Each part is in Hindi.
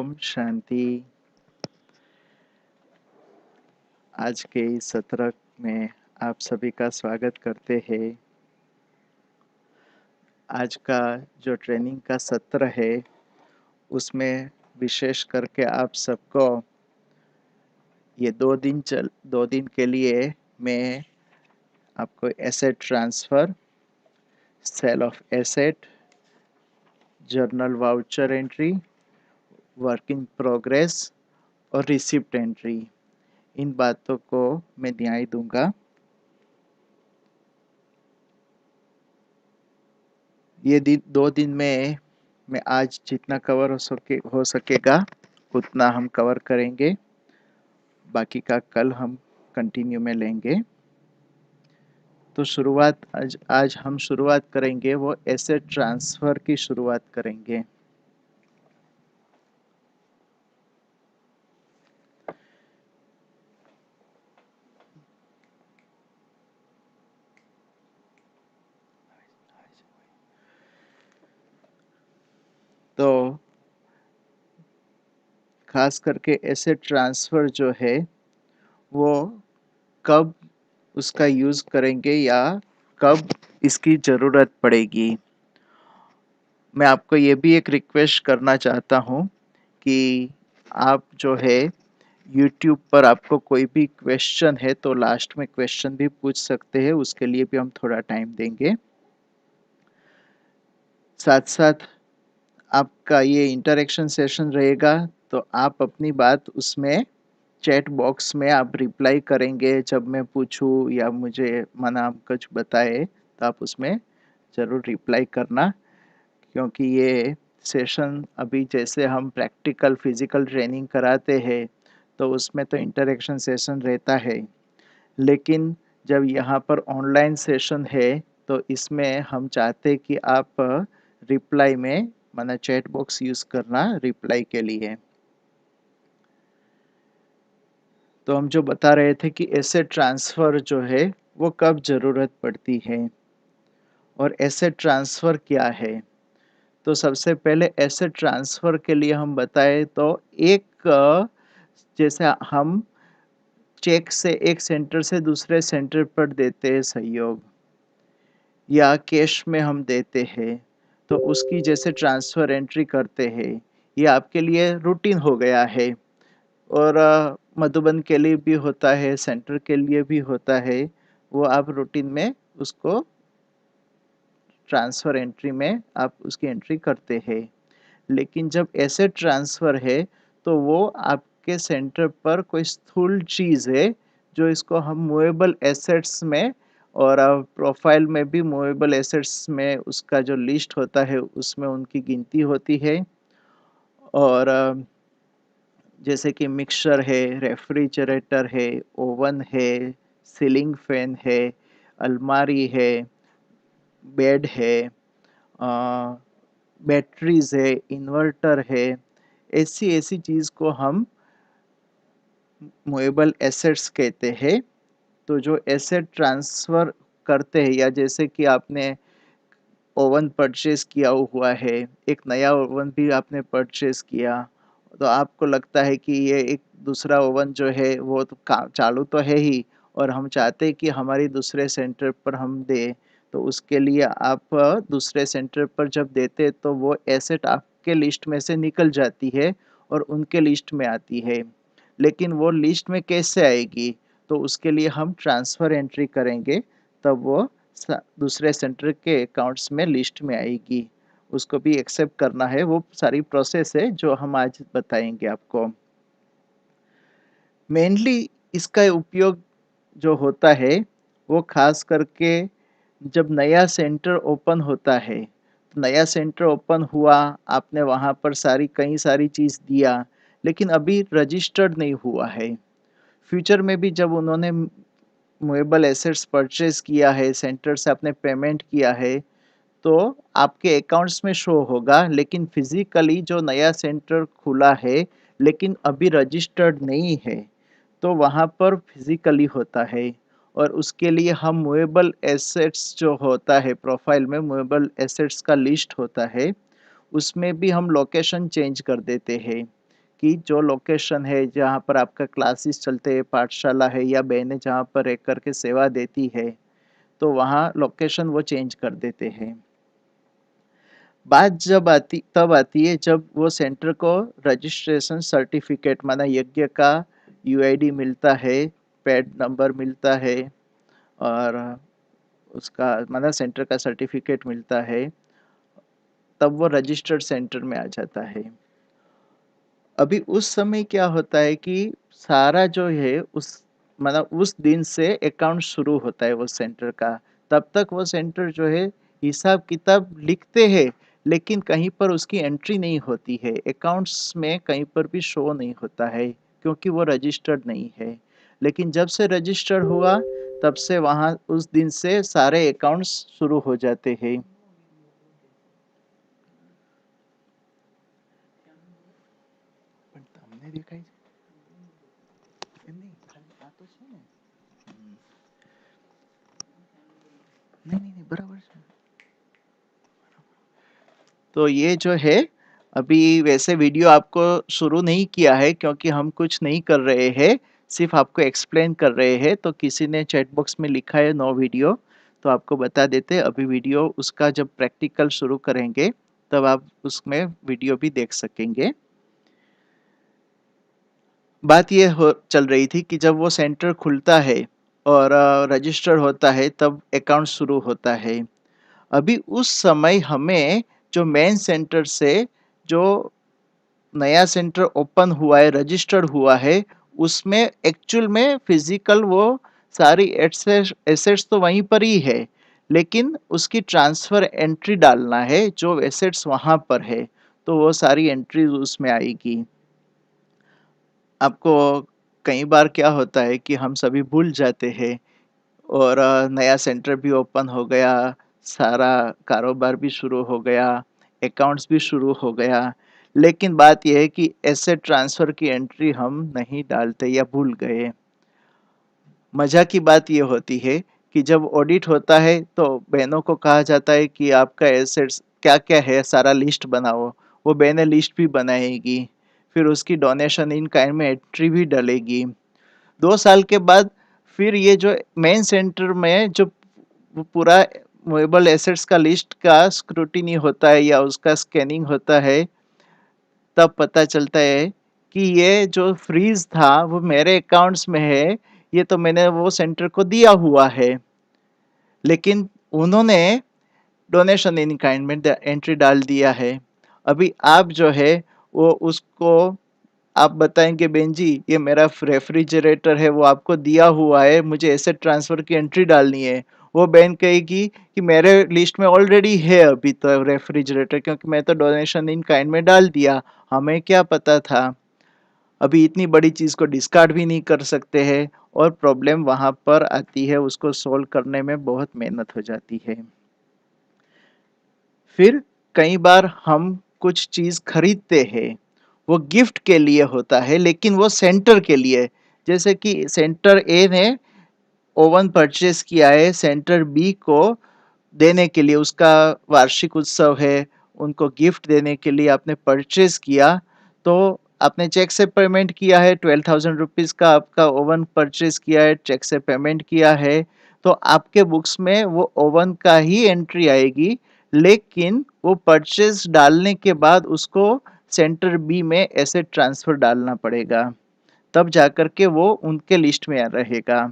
ओम शांति। आज के इस सत्र में आप सभी का स्वागत करते हैं। आज का जो ट्रेनिंग का सत्र है उसमें विशेष करके आप सबको ये 2 दिन के लिए मैं आपको asset transfer, sale of asset, journal voucher entry, work in progress और रिसिप्ट एंट्री, इन बातों को मैं न्याय दूंगा। ये 2 दिन में मैं आज जितना कवर हो सकेगा उतना हम कवर करेंगे। बाकी का कल हम कंटिन्यू में लेंगे। तो आज हम शुरुआत करेंगे, वो एसेट ट्रांसफ़र की शुरुआत करेंगे। तो खास करके एसेट ट्रांसफ़र जो है वो कब उसका यूज़ करेंगे या कब इसकी ज़रूरत पड़ेगी। मैं आपको ये भी एक रिक्वेस्ट करना चाहता हूँ कि आप जो है यूट्यूब पर आपको कोई भी क्वेश्चन है तो लास्ट में क्वेश्चन भी पूछ सकते हैं, उसके लिए भी हम थोड़ा टाइम देंगे। साथ साथ आपका ये इंटरेक्शन सेशन रहेगा तो आप अपनी बात उसमें चैट बॉक्स में आप रिप्लाई करेंगे। जब मैं पूछूं या मुझे मना कुछ बताए तो आप उसमें ज़रूर रिप्लाई करना, क्योंकि ये सेशन अभी जैसे हम प्रैक्टिकल फिजिकल ट्रेनिंग कराते हैं तो उसमें तो इंटरेक्शन सेशन रहता है, लेकिन जब यहाँ पर ऑनलाइन सेशन है तो इसमें हम चाहते कि आप रिप्लाई में माना चैट बॉक्स यूज़ करना रिप्लाई के लिए। तो हम जो बता रहे थे कि एसेट ट्रांसफ़र जो है वो कब ज़रूरत पड़ती है और एसेट ट्रांसफ़र क्या है। तो सबसे पहले एसेट ट्रांसफ़र के लिए हम बताएं तो एक जैसे हम चेक से एक सेंटर से दूसरे सेंटर पर देते हैं सहयोग, या कैश में हम देते हैं तो उसकी जैसे ट्रांसफ़र एंट्री करते हैं, ये आपके लिए रूटीन हो गया है। और मधुबन के लिए भी होता है, सेंटर के लिए भी होता है। वो आप रूटीन में उसको ट्रांसफ़र एंट्री में आप उसकी एंट्री करते हैं। लेकिन जब एसेट ट्रांसफ़र है तो वो आपके सेंटर पर कोई स्थूल चीज़ है जो इसको हम मूवेबल एसेट्स में और प्रोफाइल में भी मूवेबल एसेट्स में उसका जो लिस्ट होता है उसमें उनकी गिनती होती है। और जैसे कि मिक्सर है, रेफ्रिजरेटर है, ओवन है, सीलिंग फैन है, अलमारी है, बेड है, बैटरीज़ है, इन्वर्टर है, ऐसी-ऐसी चीज़ को हम मूवेबल एसेट्स कहते हैं। तो जो एसेट ट्रांसफ़र करते हैं, या जैसे कि आपने ओवन परचेज़ किया हुआ है, एक नया ओवन भी आपने परचेज़ किया, तो आपको लगता है कि ये एक दूसरा ओवन जो है वो तो का चालू तो है ही और हम चाहते हैं कि हमारी दूसरे सेंटर पर हम दें। तो उसके लिए आप दूसरे सेंटर पर जब देते हैं तो वो एसेट आपके लिस्ट में से निकल जाती है और उनके लिस्ट में आती है। लेकिन वो लिस्ट में कैसे आएगी? तो उसके लिए हम ट्रांसफ़र एंट्री करेंगे, तब वो दूसरे सेंटर के अकाउंट्स में लिस्ट में आएगी। उसको भी एक्सेप्ट करना है, वो सारी प्रोसेस है जो हम आज बताएंगे आपको। मेनली इसका उपयोग जो होता है वो खास करके जब नया सेंटर ओपन होता है, तो नया सेंटर ओपन हुआ, आपने वहाँ पर कई सारी चीज़ दिया, लेकिन अभी रजिस्टर्ड नहीं हुआ है। फ्यूचर में भी जब उन्होंने मूवेबल एसेट्स परचेज़ किया है, सेंटर से आपने पेमेंट किया है, तो आपके अकाउंट्स में शो होगा, लेकिन फिज़िकली जो नया सेंटर खुला है, लेकिन अभी रजिस्टर्ड नहीं है, तो वहाँ पर फिज़िकली होता है। और उसके लिए हम मूवेबल एसेट्स जो होता है, प्रोफ़ाइल में मूवेबल एसेट्स का लिस्ट होता है, उसमें भी हम लोकेशन चेंज कर देते हैं। कि जो लोकेशन है जहाँ पर आपका क्लासेस चलते हैं, पाठशाला है या बहनें जहाँ पर रह कर के सेवा देती है, तो वहाँ लोकेशन वो चेंज कर देते हैं। बात जब आती तब आती है जब वो सेंटर को रजिस्ट्रेशन सर्टिफिकेट माना यज्ञ का यूआईडी मिलता है, पैड नंबर मिलता है और उसका माना सेंटर का सर्टिफिकेट मिलता है, तब वो रजिस्टर्ड सेंटर में आ जाता है। अभी उस समय क्या होता है कि सारा जो है उस मतलब उस दिन से अकाउंट शुरू होता है वो सेंटर का। तब तक वो सेंटर जो है हिसाब किताब लिखते हैं, लेकिन कहीं पर उसकी एंट्री नहीं होती है, अकाउंट्स में कहीं पर भी शो नहीं होता है, क्योंकि वो रजिस्टर्ड नहीं है। लेकिन जब से रजिस्टर्ड हुआ तब से वहाँ उस दिन से सारे अकाउंट्स शुरू हो जाते हैं। પણ તમને દેખાય છે? એમ નહીં, ખાલી આ તો છે ને. नहीं नहीं नहीं बराबर है। तो ये जो है अभी वैसे वीडियो आपको शुरू नहीं किया है क्योंकि हम कुछ नहीं कर रहे हैं, सिर्फ आपको एक्सप्लेन कर रहे हैं। तो किसी ने चैट बॉक्स में लिखा है नो वीडियो, तो आपको बता देते अभी वीडियो उसका जब प्रैक्टिकल शुरू करेंगे तब आप उसमें वीडियो भी देख सकेंगे। बात ये हो चल रही थी कि जब वो सेंटर खुलता है और रजिस्टर होता है तब अकाउंट शुरू होता है। अभी उस समय हमें जो मेन सेंटर से जो नया सेंटर ओपन हुआ है, रजिस्टर्ड हुआ है, उसमें एक्चुअल में फिजिकल वो सारी एसेट्स तो वहीं पर ही है, लेकिन उसकी ट्रांसफर एंट्री डालना है जो एसेट्स वहां पर है, तो वो सारी एंट्रीज उसमें आएगी। आपको कई बार क्या होता है कि हम सभी भूल जाते हैं और नया सेंटर भी ओपन हो गया, सारा कारोबार भी शुरू हो गया, अकाउंट्स भी शुरू हो गया, लेकिन बात यह है कि एसेट ट्रांसफर की एंट्री हम नहीं डालते या भूल गए। मजा की बात ये होती है कि जब ऑडिट होता है तो बहनों को कहा जाता है कि आपका एसेट्स क्या क्या है सारा लिस्ट बनाओ, वो बहनें लिस्ट भी बनाएगी, फिर उसकी डोनेशन इन काइंड में एंट्री भी डलेगी। 2 साल के बाद फिर ये जो मेन सेंटर में जो पूरा मूवेबल एसेट्स का लिस्ट का स्क्रूटिनी होता है या उसका स्कैनिंग होता है, तब पता चलता है कि ये जो फ्रीज था वो मेरे अकाउंट्स में है, ये तो मैंने वो सेंटर को दिया हुआ है, लेकिन उन्होंने डोनेशन इन काइंड में एंट्री डाल दिया है। अभी आप जो है वो उसको आप बताएंगे बेन जी ये मेरा रेफ्रिजरेटर है वो आपको दिया हुआ है, मुझे एसेट ट्रांसफर की एंट्री डालनी है। वो बहन कहेगी कि मेरे लिस्ट में ऑलरेडी है अभी तो रेफ्रिजरेटर, क्योंकि मैं तो डोनेशन इन काइंड में डाल दिया, हमें क्या पता था। अभी इतनी बड़ी चीज को डिस्कार्ड भी नहीं कर सकते हैं और प्रॉब्लम वहां पर आती है, उसको सोल्व करने में बहुत मेहनत हो जाती है। फिर कई बार हम कुछ चीज खरीदते हैं, वो गिफ्ट के लिए होता है लेकिन वो सेंटर के लिए, जैसे कि सेंटर ए ने ओवन परचेस किया है सेंटर बी को देने के लिए, उसका वार्षिक उत्सव है, उनको गिफ्ट देने के लिए आपने परचेस किया, तो आपने चेक से पेमेंट किया है, 12,000 रुपीज का आपका ओवन परचेस किया है, चेक से पेमेंट किया है, तो आपके बुक्स में वो ओवन का ही एंट्री आएगी, लेकिन वो परचेस डालने के बाद उसको सेंटर बी में एसेट ट्रांसफर डालना पड़ेगा, तब जाकर के वो उनके लिस्ट में रहेगा।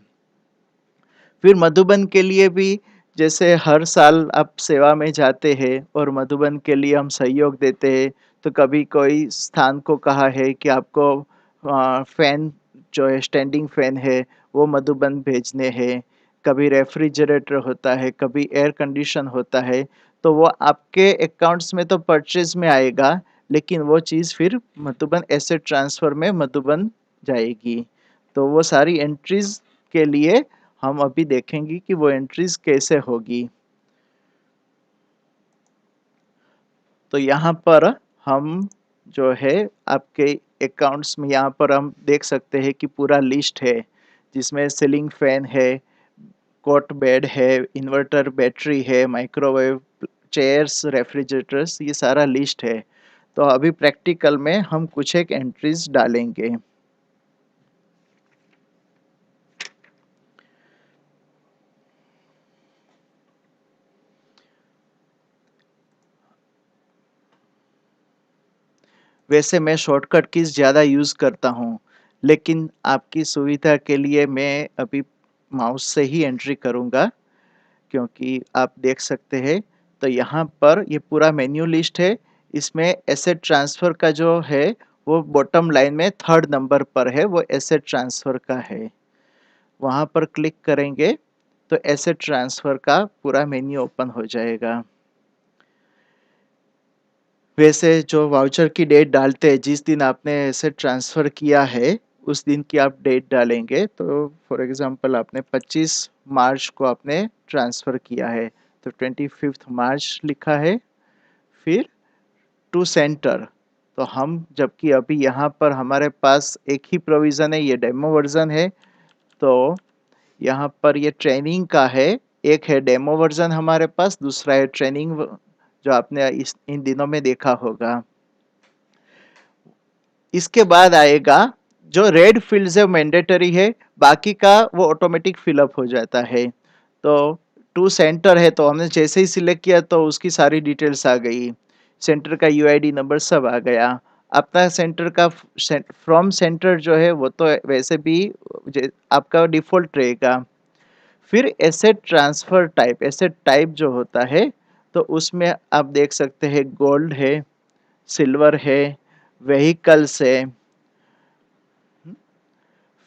फिर मधुबन के लिए भी जैसे हर साल आप सेवा में जाते हैं और मधुबन के लिए हम सहयोग देते हैं, तो कभी कोई स्थान को कहा है कि आपको फैन जो है स्टैंडिंग फैन है वो मधुबन भेजने हैं, कभी रेफ्रिजरेटर होता है, कभी एयर कंडीशन होता है, तो वो आपके अकाउंट्स में तो परचेज में आएगा, लेकिन वो चीज़ फिर मधुबन एसेट ट्रांसफर में मधुबन जाएगी। तो वो सारी एंट्रीज के लिए हम अभी देखेंगे कि वो एंट्रीज कैसे होगी। तो यहाँ पर हम जो है आपके अकाउंट्स में यहाँ पर हम देख सकते हैं कि पूरा लिस्ट है, जिसमें सीलिंग फैन है, कॉट बेड है, इन्वर्टर बैटरी है, माइक्रोवेव, चेयर्स, रेफ्रिजरेटर्स, ये सारा लिस्ट है। तो अभी प्रैक्टिकल में हम कुछ एक एंट्रीज डालेंगे। वैसे मैं शॉर्टकट कीज़ ज़्यादा यूज़ करता हूँ, लेकिन आपकी सुविधा के लिए मैं अभी माउस से ही एंट्री करूँगा, क्योंकि आप देख सकते हैं तो यहाँ पर ये पूरा मेन्यू लिस्ट है। इसमें एसेट ट्रांसफ़र का जो है वो बॉटम लाइन में 3rd नंबर पर है, वो एसेट ट्रांसफ़र का है। वहाँ पर क्लिक करेंगे तो एसेट ट्रांसफ़र का पूरा मेन्यू ओपन हो जाएगा। वैसे जो वाउचर की डेट डालते हैं, जिस दिन आपने एसेट ट्रांसफ़र किया है, उस दिन की आप डेट डालेंगे। तो फॉर एग्ज़ाम्पल आपने 25 मार्च को आपने ट्रांसफ़र किया है, तो 25th मार्च लिखा है, फिर टू सेंटर। तो हम जबकि अभी यहाँ पर हमारे पास एक ही प्रोविज़न है, ये डेमो वर्ज़न है, तो यहाँ पर ये ट्रेनिंग का है। एक है डेमो वर्ज़न हमारे पास, दूसरा है ट्रेनिंग जो आपने इस इन दिनों में देखा होगा। इसके बाद आएगा जो रेड फील्ड्स है मैंडेटरी है, बाकी का वो ऑटोमेटिक फिलअप हो जाता है। तो टू सेंटर है, तो हमने जैसे ही सिलेक्ट किया तो उसकी सारी डिटेल्स आ गई, सेंटर का यूआईडी नंबर सब आ गया। अपना सेंटर का फ्रॉम सेंटर जो है वो तो वैसे भी आपका डिफ़ॉल्ट रहेगा। फिर asset transfer type, asset type जो होता है तो उसमें आप देख सकते हैं गोल्ड है, सिल्वर है, व्हीकल्स है,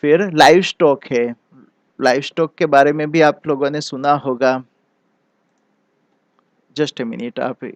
फिर लाइव स्टॉक है। लाइव स्टॉक के बारे में भी आप लोगों ने सुना होगा। जस्ट अ मिनट, आप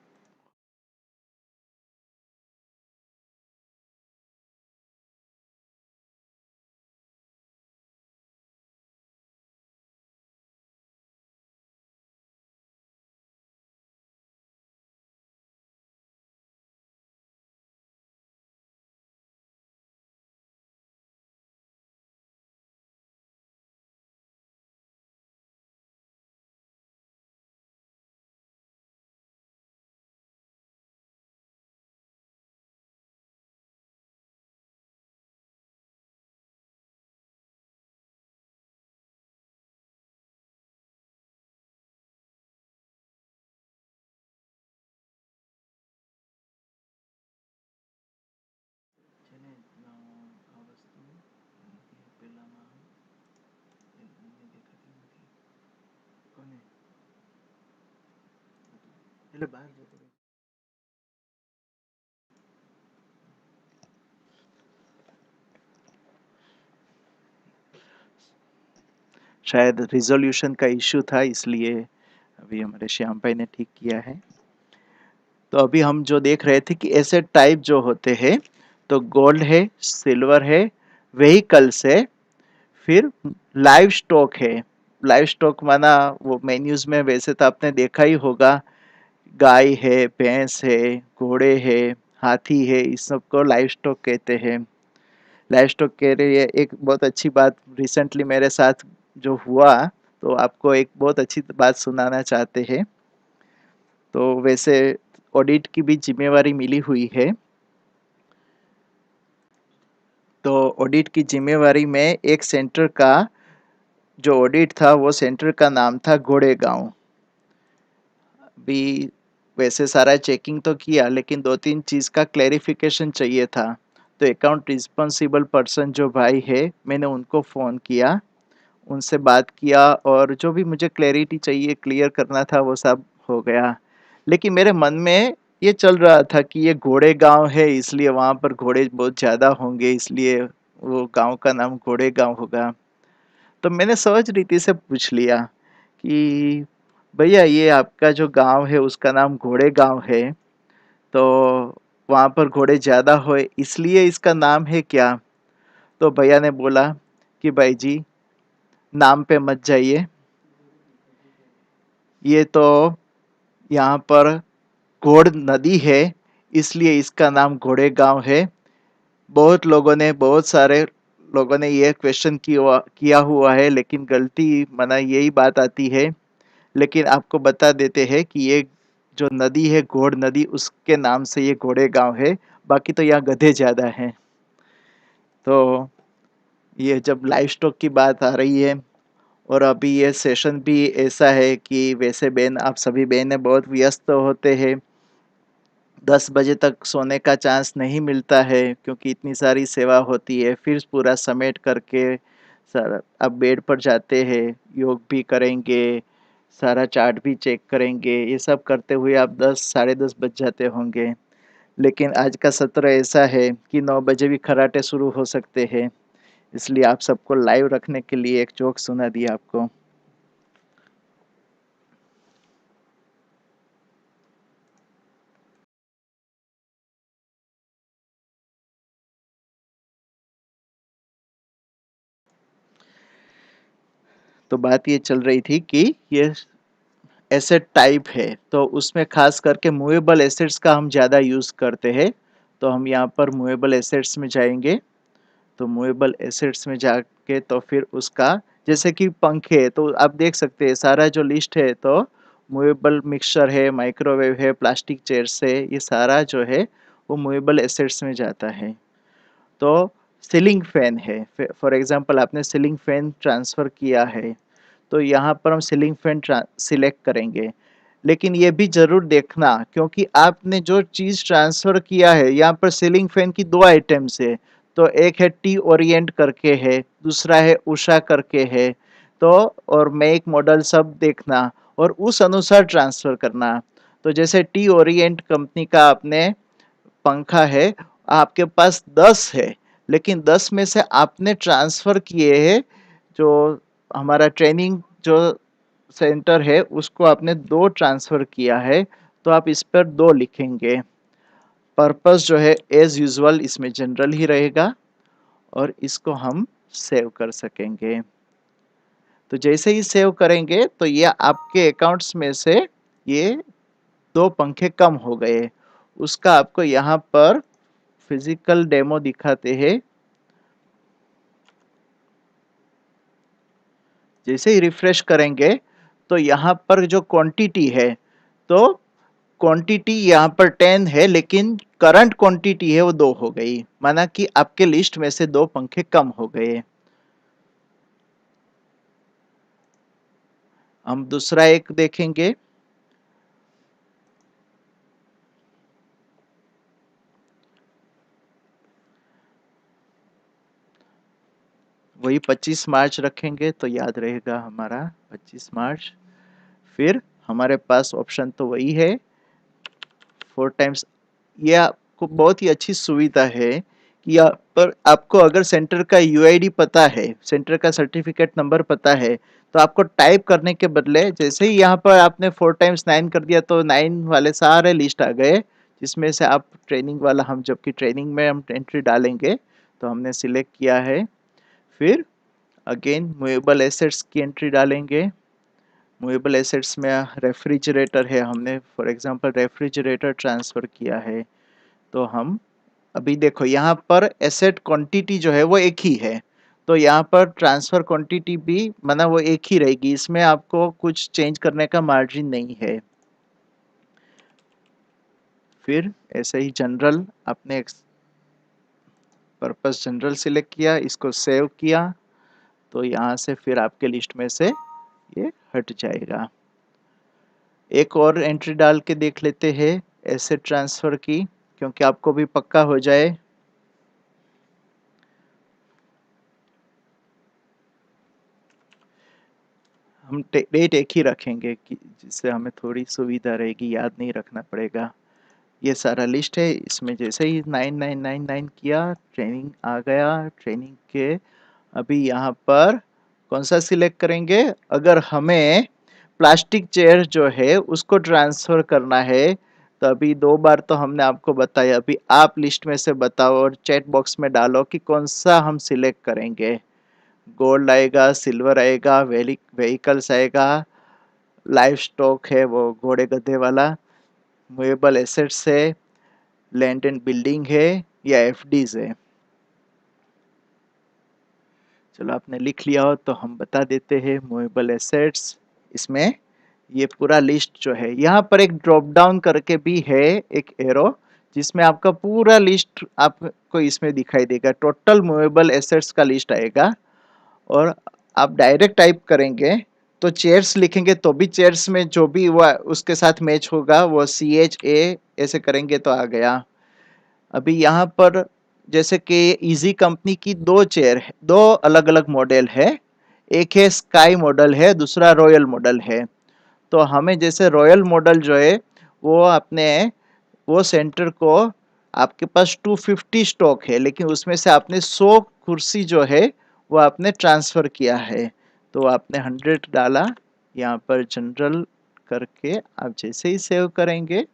शायद रिज़ॉल्यूशन का इश्यू था, इसलिए अभी हमारे श्याम भाई ने ठीक किया है। तो अभी हम जो देख रहे थे कि एसेट टाइप जो होते हैं, तो गोल्ड है, सिल्वर है, व्हीकल्स है, फिर लाइव स्टॉक है। लाइव स्टॉक माना वो मेन्यूज़ में वैसे तो आपने देखा ही होगा, गाय है, भैंस है, घोड़े है, हाथी है, इस सब को लाइव स्टॉक कहते हैं। लाइव स्टॉक के लिए एक बहुत अच्छी बात रिसेंटली मेरे साथ जो हुआ, तो आपको एक बहुत अच्छी बात सुनाना चाहते हैं। तो वैसे ऑडिट की भी जिम्मेवारी मिली हुई है, तो ऑडिट की जिम्मेवारी में एक सेंटर का जो ऑडिट था, वो सेंटर का नाम था गोड़ेगांव। भी वैसे सारा चेकिंग तो किया, लेकिन 2-3 चीज़ का क्लैरिफिकेशन चाहिए था। तो अकाउंट रिस्पॉन्सिबल पर्सन जो भाई है, मैंने उनको फ़ोन किया, उनसे बात किया और जो भी मुझे क्लैरिटी चाहिए, क्लियर करना था, वो सब हो गया। लेकिन मेरे मन में ये चल रहा था कि ये घोड़े गाँव है, इसलिए वहाँ पर घोड़े बहुत ज़्यादा होंगे, इसलिए वो गाँव का नाम घोड़े गाँव होगा। तो मैंने सहज रीति से पूछ लिया कि भैया, ये आपका जो गाँव है उसका नाम घोड़े गाँव है, तो वहाँ पर घोड़े ज़्यादा होए इसलिए इसका नाम है क्या? तो भैया ने बोला कि भाई जी, नाम पे मत जाइए, ये तो यहाँ पर घोड़ नदी है, इसलिए इसका नाम घोड़े गाँव है। बहुत सारे लोगों ने ये क्वेश्चन किया हुआ है, लेकिन गलती माना यही बात आती है। लेकिन आपको बता देते हैं कि ये जो नदी है घोड़ नदी, उसके नाम से ये घोड़े गांव है, बाकी तो यहाँ गधे ज्यादा हैं। तो ये जब लाइव स्टॉक की बात आ रही है, और अभी ये सेशन भी ऐसा है कि वैसे बहन आप सभी बहनें बहुत व्यस्त होते हैं, 10 बजे तक सोने का चांस नहीं मिलता है क्योंकि इतनी सारी सेवा होती है, फिर पूरा समेट करके सर अब बेड पर जाते हैं, योग भी करेंगे, सारा चार्ट भी चेक करेंगे, ये सब करते हुए आप 10 साढ़े 10 बज जाते होंगे। लेकिन आज का सत्र ऐसा है कि 9 बजे भी खर्राटे शुरू हो सकते हैं, इसलिए आप सबको लाइव रखने के लिए एक जोक सुना दिया आपको। तो बात ये चल रही थी कि ये एसेट टाइप है, तो उसमें खास करके मूवेबल एसेट्स का हम ज़्यादा यूज़ करते हैं। तो हम यहाँ पर मूवेबल एसेट्स में जाएंगे। तो मूवेबल एसेट्स में जाके तो फिर उसका, जैसे कि पंखे, तो आप देख सकते हैं सारा जो लिस्ट है, तो मूवेबल मिक्सचर है, माइक्रोवेव है, प्लास्टिक चेयर्स है, ये सारा जो है वो मूवेबल एसेट्स में जाता है। तो सीलिंग फैन है, फॉर एग्जांपल आपने सीलिंग फैन ट्रांसफ़र किया है, तो यहाँ पर हम सीलिंग फैन सिलेक्ट करेंगे। लेकिन ये भी जरूर देखना, क्योंकि आपने जो चीज ट्रांसफर किया है, यहाँ पर सीलिंग फैन की दो आइटम्स है। तो एक है टी ओरिएंट करके है, दूसरा है उषा करके है। तो और मेक मॉडल सब देखना और उस अनुसार ट्रांसफर करना। तो जैसे टी ओरिएंट कंपनी का आपने पंखा है, आपके पास 10 है, लेकिन 10 में से आपने ट्रांसफर किए हैं, जो हमारा ट्रेनिंग जो सेंटर है उसको आपने 2 ट्रांसफर किया है, तो आप इस पर 2 लिखेंगे। पर्पस जो है एज यूजुअल इसमें जनरल ही रहेगा, और इसको हम सेव कर सकेंगे। तो जैसे ही सेव करेंगे तो ये आपके अकाउंट्स में से ये 2 पंखे कम हो गए। उसका आपको यहाँ पर फिजिकल डेमो दिखाते हैं। जैसे ही रिफ्रेश करेंगे तो यहाँ पर जो क्वांटिटी है, तो क्वांटिटी यहाँ पर 10 है, लेकिन करंट क्वांटिटी है वो 2 हो गई, माना कि आपके लिस्ट में से 2 पंखे कम हो गए। हम दूसरा एक देखेंगे। वही 25 मार्च रखेंगे तो याद रहेगा हमारा 25 मार्च। फिर हमारे पास ऑप्शन तो वही है 4 टाइम्स। ये आपको बहुत ही अच्छी सुविधा है कि यहाँ पर आपको अगर सेंटर का यूआईडी पता है, सेंटर का सर्टिफिकेट नंबर पता है, तो आपको टाइप करने के बदले जैसे ही यहाँ पर आपने 4 टाइम्स 9 कर दिया तो 9 वाले सारे लिस्ट आ गए, जिसमें से आप ट्रेनिंग वाला, हम जबकि ट्रेनिंग में हम एंट्री डालेंगे तो हमने सिलेक्ट किया है। फिर अगेन मूवेबल एसेट्स की एंट्री डालेंगे। मूवेबल एसेट्स में रेफ्रिजरेटर है, हमने फॉर एग्जांपल रेफ्रिजरेटर ट्रांसफ़र किया है। तो हम अभी देखो यहाँ पर एसेट क्वांटिटी जो है वो एक ही है, तो यहाँ पर ट्रांसफर क्वांटिटी भी माना वो एक ही रहेगी, इसमें आपको कुछ चेंज करने का मार्जिन नहीं है। फिर ऐसे ही जनरल, आपने पर्पस जनरल सिलेक्ट किया, इसको सेव किया, तो यहाँ से फिर आपके लिस्ट में से ये हट जाएगा। एक और एंट्री डाल के देख लेते हैं एसेट ट्रांसफर की, क्योंकि आपको भी पक्का हो जाए। हम डेट एक ही रखेंगे कि जिससे हमें थोड़ी सुविधा रहेगी, याद नहीं रखना पड़ेगा। ये सारा लिस्ट है, इसमें जैसे ही 9999 किया ट्रेनिंग आ गया। ट्रेनिंग के अभी यहाँ पर कौन सा सिलेक्ट करेंगे, अगर हमें प्लास्टिक चेयर जो है उसको ट्रांसफ़र करना है, तो अभी 2 बार तो हमने आपको बताया, अभी आप लिस्ट में से बताओ और चैट बॉक्स में डालो कि कौन सा हम सिलेक्ट करेंगे। गोल्ड आएगा, सिल्वर आएगा, व्हीकल्स आएगा, लाइव स्टॉक है वो घोड़े गधे वाला, मूवेबल एसेट्स है, लैंड एंड बिल्डिंग है, या एफडीज है। चलो आपने लिख लिया हो तो हम बता देते हैं। मूवेबल एसेट्स, इसमें ये पूरा लिस्ट जो है, यहाँ पर एक ड्रॉप डाउन करके भी है, एक एरो, जिसमें आपका पूरा लिस्ट आपको इसमें दिखाई देगा, टोटल मूवेबल एसेट्स का लिस्ट आएगा। और आप डायरेक्ट टाइप करेंगे तो चेयर्स लिखेंगे तो भी चेयर्स में जो भी वो उसके साथ मैच होगा वो CHA ऐसे करेंगे तो आ गया। अभी यहाँ पर जैसे कि इजी कंपनी की दो चेयर है, दो अलग अलग मॉडल है, एक है स्काई मॉडल है, दूसरा रॉयल मॉडल है। तो हमें जैसे रॉयल मॉडल जो है वो अपने वो सेंटर को, आपके पास 250 स्टॉक है लेकिन उसमें से आपने 100 कुर्सी जो है वो आपने ट्रांसफर किया है, तो आपने 100 डाला। यहाँ पर जनरल करके आप जैसे ही सेव करेंगे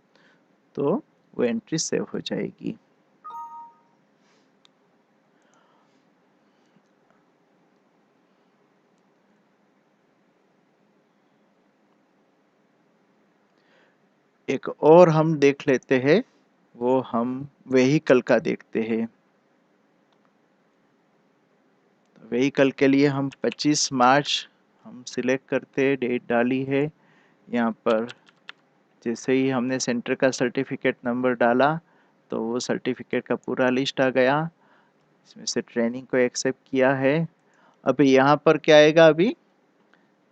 तो वो एंट्री सेव हो जाएगी। एक और हम देख लेते हैं, वो हम व्हीकल का देखते हैं। व्हीकल के लिए हम 25 मार्च हम सिलेक्ट करते हैं, डेट डाली है। यहाँ पर जैसे ही हमने सेंटर का सर्टिफिकेट नंबर डाला तो वो सर्टिफिकेट का पूरा लिस्ट आ गया, इसमें से ट्रेनिंग को एक्सेप्ट किया है। अभी यहाँ पर क्या आएगा, अभी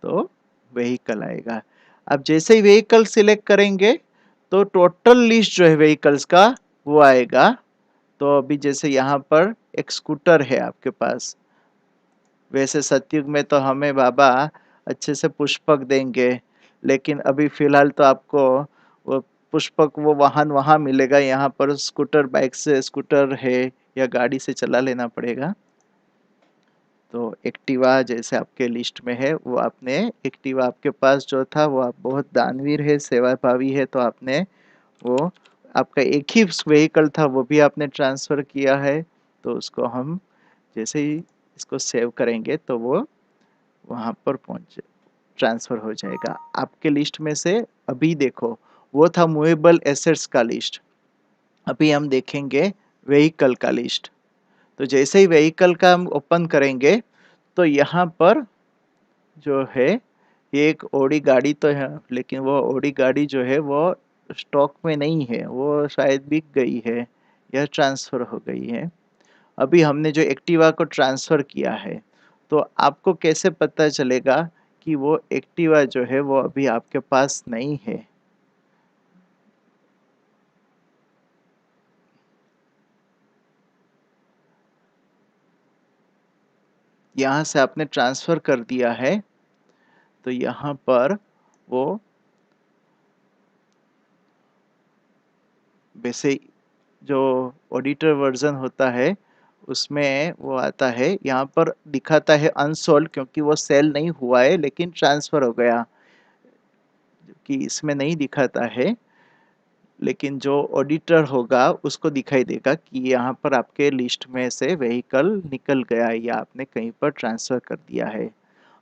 तो व्हीकल आएगा। अब जैसे ही व्हीकल सिलेक्ट करेंगे तो टोटल लिस्ट जो है व्हीकल्स का वो आएगा। तो अभी जैसे यहाँ पर एक स्कूटर है आपके पास, वैसे सतयुग में तो हमें बाबा अच्छे से पुष्पक देंगे, लेकिन अभी फिलहाल तो आपको वो पुष्पक वो वाहन वहाँ मिलेगा, यहाँ पर स्कूटर, बाइक से स्कूटर है या गाड़ी से चला लेना पड़ेगा। तो एक्टिवा जैसे आपके लिस्ट में है, वो आपने एक्टिवा आपके पास जो था वो आप बहुत दानवीर है, सेवाभावी है, तो आपने वो आपका एक ही व्हीकल था वो भी आपने ट्रांसफर किया है। तो उसको हम जैसे ही इसको सेव करेंगे तो वो वहाँ पर पहुँच ट्रांसफर हो जाएगा आपके लिस्ट में से। अभी देखो, वो था मूवेबल एसेट्स का लिस्ट, अभी हम देखेंगे व्हीकल का लिस्ट। तो जैसे ही व्हीकल का हम ओपन करेंगे तो यहाँ पर जो है ये एक ऑडी गाड़ी तो है, लेकिन वो ऑडी गाड़ी जो है वो स्टॉक में नहीं है, वो शायद बिक गई है या ट्रांसफर हो गई है। अभी हमने जो एक्टिवा को ट्रांसफर किया है, तो आपको कैसे पता चलेगा कि वो एक्टिवा जो है वो अभी आपके पास नहीं है। यहाँ से आपने ट्रांसफर कर दिया है, तो यहाँ पर वो वैसे जो ऑडिटर वर्जन होता है उसमें वो आता है, यहाँ पर दिखाता है अनसोल्ड क्योंकि वो सेल नहीं हुआ है लेकिन ट्रांसफर हो गया, कि इसमें नहीं दिखाता है। लेकिन जो ऑडिटर होगा उसको दिखाई देगा कि यहाँ पर आपके लिस्ट में से व्हीकल निकल गया है या आपने कहीं पर ट्रांसफर कर दिया है।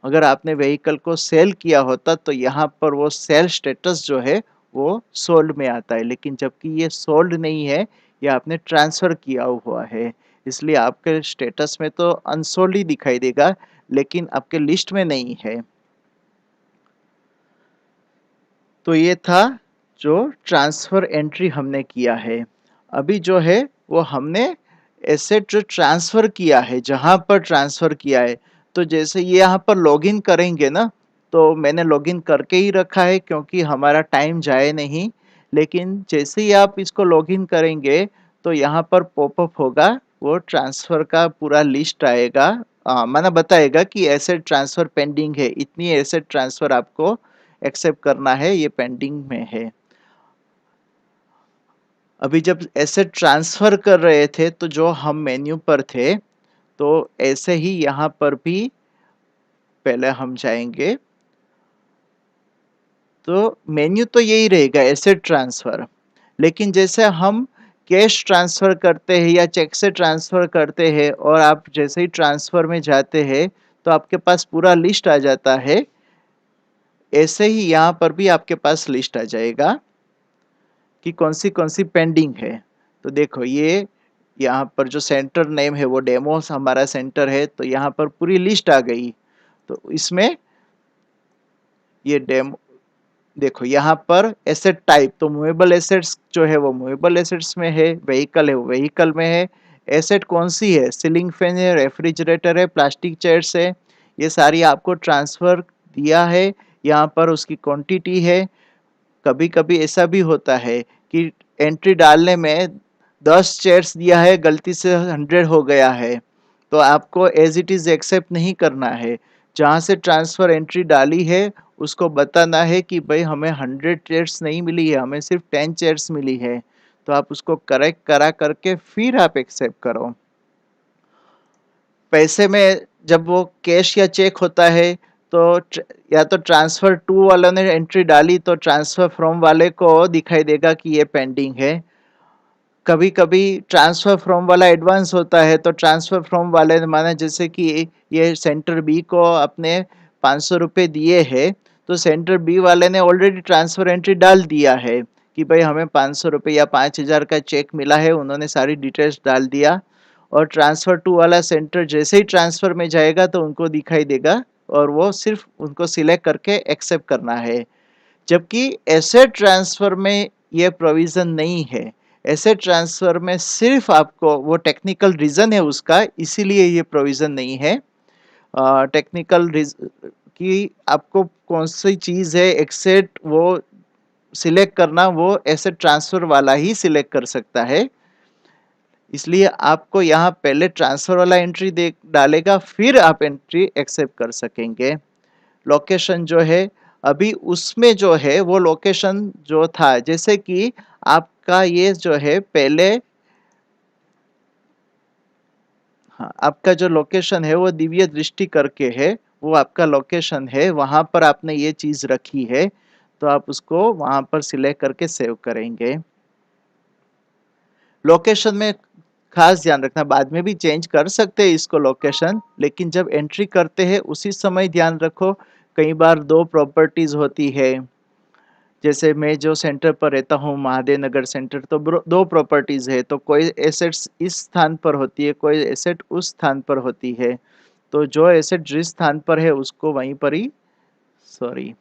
अगर आपने व्हीकल को सेल किया होता तो यहाँ पर वो सेल स्टेटस जो है वो सोल्ड में आता है, लेकिन जबकि ये सोल्ड नहीं है, ये आपने ट्रांसफर किया हुआ है, इसलिए आपके स्टेटस में तो अनसोल्ड ही दिखाई देगा लेकिन आपके लिस्ट में नहीं है। तो ये था जो ट्रांसफर एंट्री हमने किया है। अभी जो है वो हमने एसेट जो ट्रांसफर किया है, जहां पर ट्रांसफर किया है, तो जैसे ये यहाँ पर लॉगिन करेंगे ना, तो मैंने लॉगिन करके ही रखा है क्योंकि हमारा टाइम जाए नहीं। लेकिन जैसे ही आप इसको लॉगिन करेंगे तो यहाँ पर पॉपअप होगा, वो ट्रांसफर का पूरा लिस्ट आएगा, माना बताएगा कि एसेट ट्रांसफर पेंडिंग है, इतनी एसेट ट्रांसफर आपको एक्सेप्ट करना है, ये पेंडिंग में है। अभी जब एसेट ट्रांसफर कर रहे थे तो जो हम मेन्यू पर थे, तो ऐसे ही यहाँ पर भी पहले हम जाएंगे, तो मेन्यू तो यही रहेगा एसेट ट्रांसफर, लेकिन जैसे हम कैश ट्रांसफर करते हैं या चेक से ट्रांसफर करते हैं और आप जैसे ही ट्रांसफर में जाते हैं तो आपके पास पूरा लिस्ट आ जाता है, ऐसे ही यहाँ पर भी आपके पास लिस्ट आ जाएगा कि कौन सी पेंडिंग है। तो देखो ये यहाँ पर जो सेंटर नेम है वो डेमोस हमारा सेंटर है, तो यहाँ पर पूरी लिस्ट आ गई। तो इसमें ये डेमो देखो यहाँ पर एसेट टाइप, तो मूवेबल एसेट्स जो है वो मूवेबल एसेट्स में है, व्हीकल है वो व्हीकल में है। एसेट कौन सी है? सीलिंग फैन है, रेफ्रिजरेटर है, प्लास्टिक चेयर्स है, ये सारी आपको ट्रांसफर दिया है। यहाँ पर उसकी क्वांटिटी है। कभी कभी ऐसा भी होता है कि एंट्री डालने में 10 चेयर्स दिया है, गलती से 100 हो गया है, तो आपको एज इट इज एक्सेप्ट नहीं करना है। जहाँ से ट्रांसफर एंट्री डाली है उसको बताना है कि भाई हमें 100 चेयर्स नहीं मिली है, हमें सिर्फ 10 चेयर्स मिली है। तो आप उसको करेक्ट करा करके फिर आप एक्सेप्ट करो। पैसे में जब वो कैश या चेक होता है तो या तो ट्रांसफर टू वालों ने एंट्री डाली तो ट्रांसफर फ्रॉम वाले को दिखाई देगा कि ये पेंडिंग है। कभी कभी ट्रांसफर फ्रॉम वाला एडवांस होता है तो ट्रांसफर फ्रॉम वाले माना जैसे कि ये सेंटर बी को अपने 500 रुपये दिए हैं, तो सेंटर बी वाले ने ऑलरेडी ट्रांसफर एंट्री डाल दिया है कि भाई हमें 500 रुपये या 5,000 का चेक मिला है, उन्होंने सारी डिटेल्स डाल दिया। और ट्रांसफर टू वाला सेंटर जैसे ही ट्रांसफर में जाएगा तो उनको दिखाई देगा और वो सिर्फ उनको सिलेक्ट करके एक्सेप्ट करना है। जबकि एसेट ट्रांसफर में ये प्रोविजन नहीं है। एसेट ट्रांसफर में सिर्फ आपको वो टेक्निकल रीजन है उसका, इसीलिए ये प्रोविजन नहीं है। टेक्निकल कि आपको कौन सी चीज है एक्सेट वो सिलेक्ट करना, वो एसेट ट्रांसफर वाला ही सिलेक्ट कर सकता है। इसलिए आपको यहाँ पहले ट्रांसफर वाला एंट्री दे डालेगा फिर आप एंट्री एक्सेप्ट कर सकेंगे। लोकेशन जो है अभी उसमें जो है वो लोकेशन जो था, जैसे कि आपका ये जो है पहले, हाँ आपका जो लोकेशन है वो दिव्य दृष्टि करके है, वो आपका लोकेशन है, वहां पर आपने ये चीज रखी है, तो आप उसको वहां पर सिलेक्ट करके सेव करेंगे। लोकेशन में खास ध्यान रखना, बाद में भी चेंज कर सकते हैं इसको लोकेशन, लेकिन जब एंट्री करते हैं उसी समय ध्यान रखो। कई बार दो प्रॉपर्टीज होती है, जैसे मैं जो सेंटर पर रहता हूँ महादेव नगर सेंटर, तो दो प्रॉपर्टीज है, तो कोई एसेट्स इस स्थान पर होती है, कोई एसेट उस स्थान पर होती है। तो जो एसेट जिस स्थान पर है उसको वहीं पर ही, सॉरी,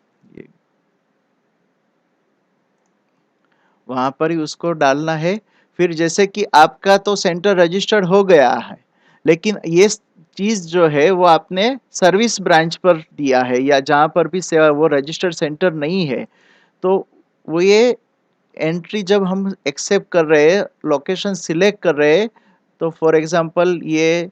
वहां पर ही उसको डालना है। फिर जैसे कि आपका तो सेंटर रजिस्टर्ड हो गया है, लेकिन ये चीज जो है वो आपने सर्विस ब्रांच पर दिया है या जहां पर भी सेवा, वो रजिस्टर्ड सेंटर नहीं है। तो वो ये एंट्री जब हम एक्सेप्ट कर रहे हैं, लोकेशन सिलेक्ट कर रहे हैं, तो फॉर एग्जांपल ये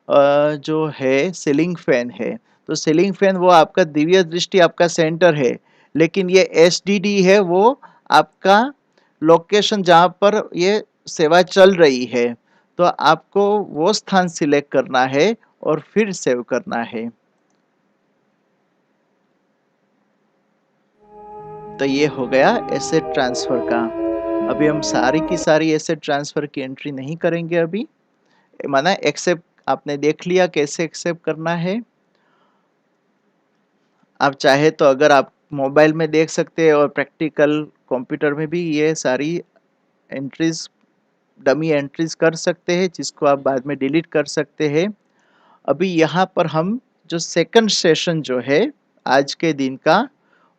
जो है सीलिंग फैन है, तो सीलिंग फैन वो आपका दिव्य दृष्टि आपका सेंटर है, लेकिन ये एसडीडी है वो आपका लोकेशन जहाँ पर ये सेवा चल रही है। तो आपको वो स्थान सिलेक्ट करना है और फिर सेव करना है। तो ये हो गया एसेट ट्रांसफर का। अभी हम सारी की सारी एसेट ट्रांसफर की एंट्री नहीं करेंगे अभी। माना एक्सेप्ट आपने देख लिया कैसे एक्सेप्ट करना है। आप चाहे तो अगर आप मोबाइल में देख सकते हैं और प्रैक्टिकल कंप्यूटर में भी ये सारी एंट्रीज, डमी एंट्रीज कर सकते हैं, जिसको आप बाद में डिलीट कर सकते हैं। अभी यहाँ पर हम जो सेकंड सेशन जो है आज के दिन का,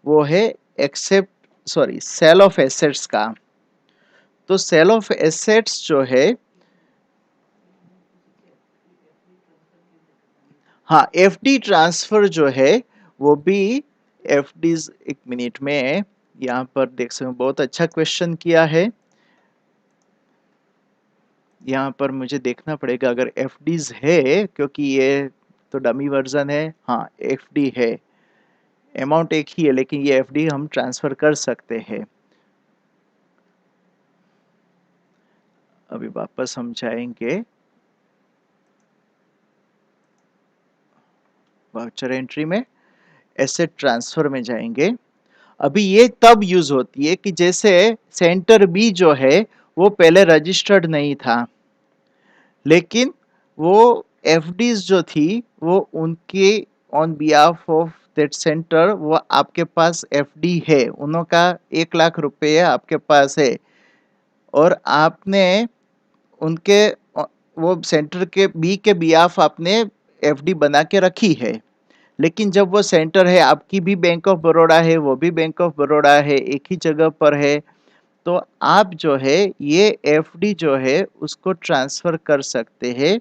वो है except, sorry, sale of assets का। तो सेल ऑफ एसेट्स जो है, हाँ एफडी ट्रांसफर जो है वो भी, एफडीज, एक मिनट में यहाँ पर देख सकते हो, बहुत अच्छा क्वेश्चन किया है। यहाँ पर मुझे देखना पड़ेगा अगर एफडीज है, क्योंकि ये तो डमी वर्जन है। हाँ एफडी है, अमाउंट एक ही है, लेकिन ये एफडी हम ट्रांसफर कर सकते हैं। अभी वापस हम जाएंगे वाउचर एंट्री में, एसेट ट्रांसफर में जाएंगे। अभी ये तब यूज होती है कि जैसे सेंटर बी जो है वो पहले रजिस्टर्ड नहीं था, लेकिन वो एफडीज जो थी वो उनके on behalf of that centre, वो आपके पास एफडी है, उनका 1 लाख रुपए आपके पास है, और आपने उनके वो सेंटर के बी के बिहाफ आपने एफडी बना के रखी है। लेकिन जब वो सेंटर है, आपकी भी बैंक ऑफ बड़ौदा है, वो भी बैंक ऑफ बड़ौदा है, एक ही जगह पर है, तो आप जो है ये एफडी जो है उसको ट्रांसफर कर सकते हैं।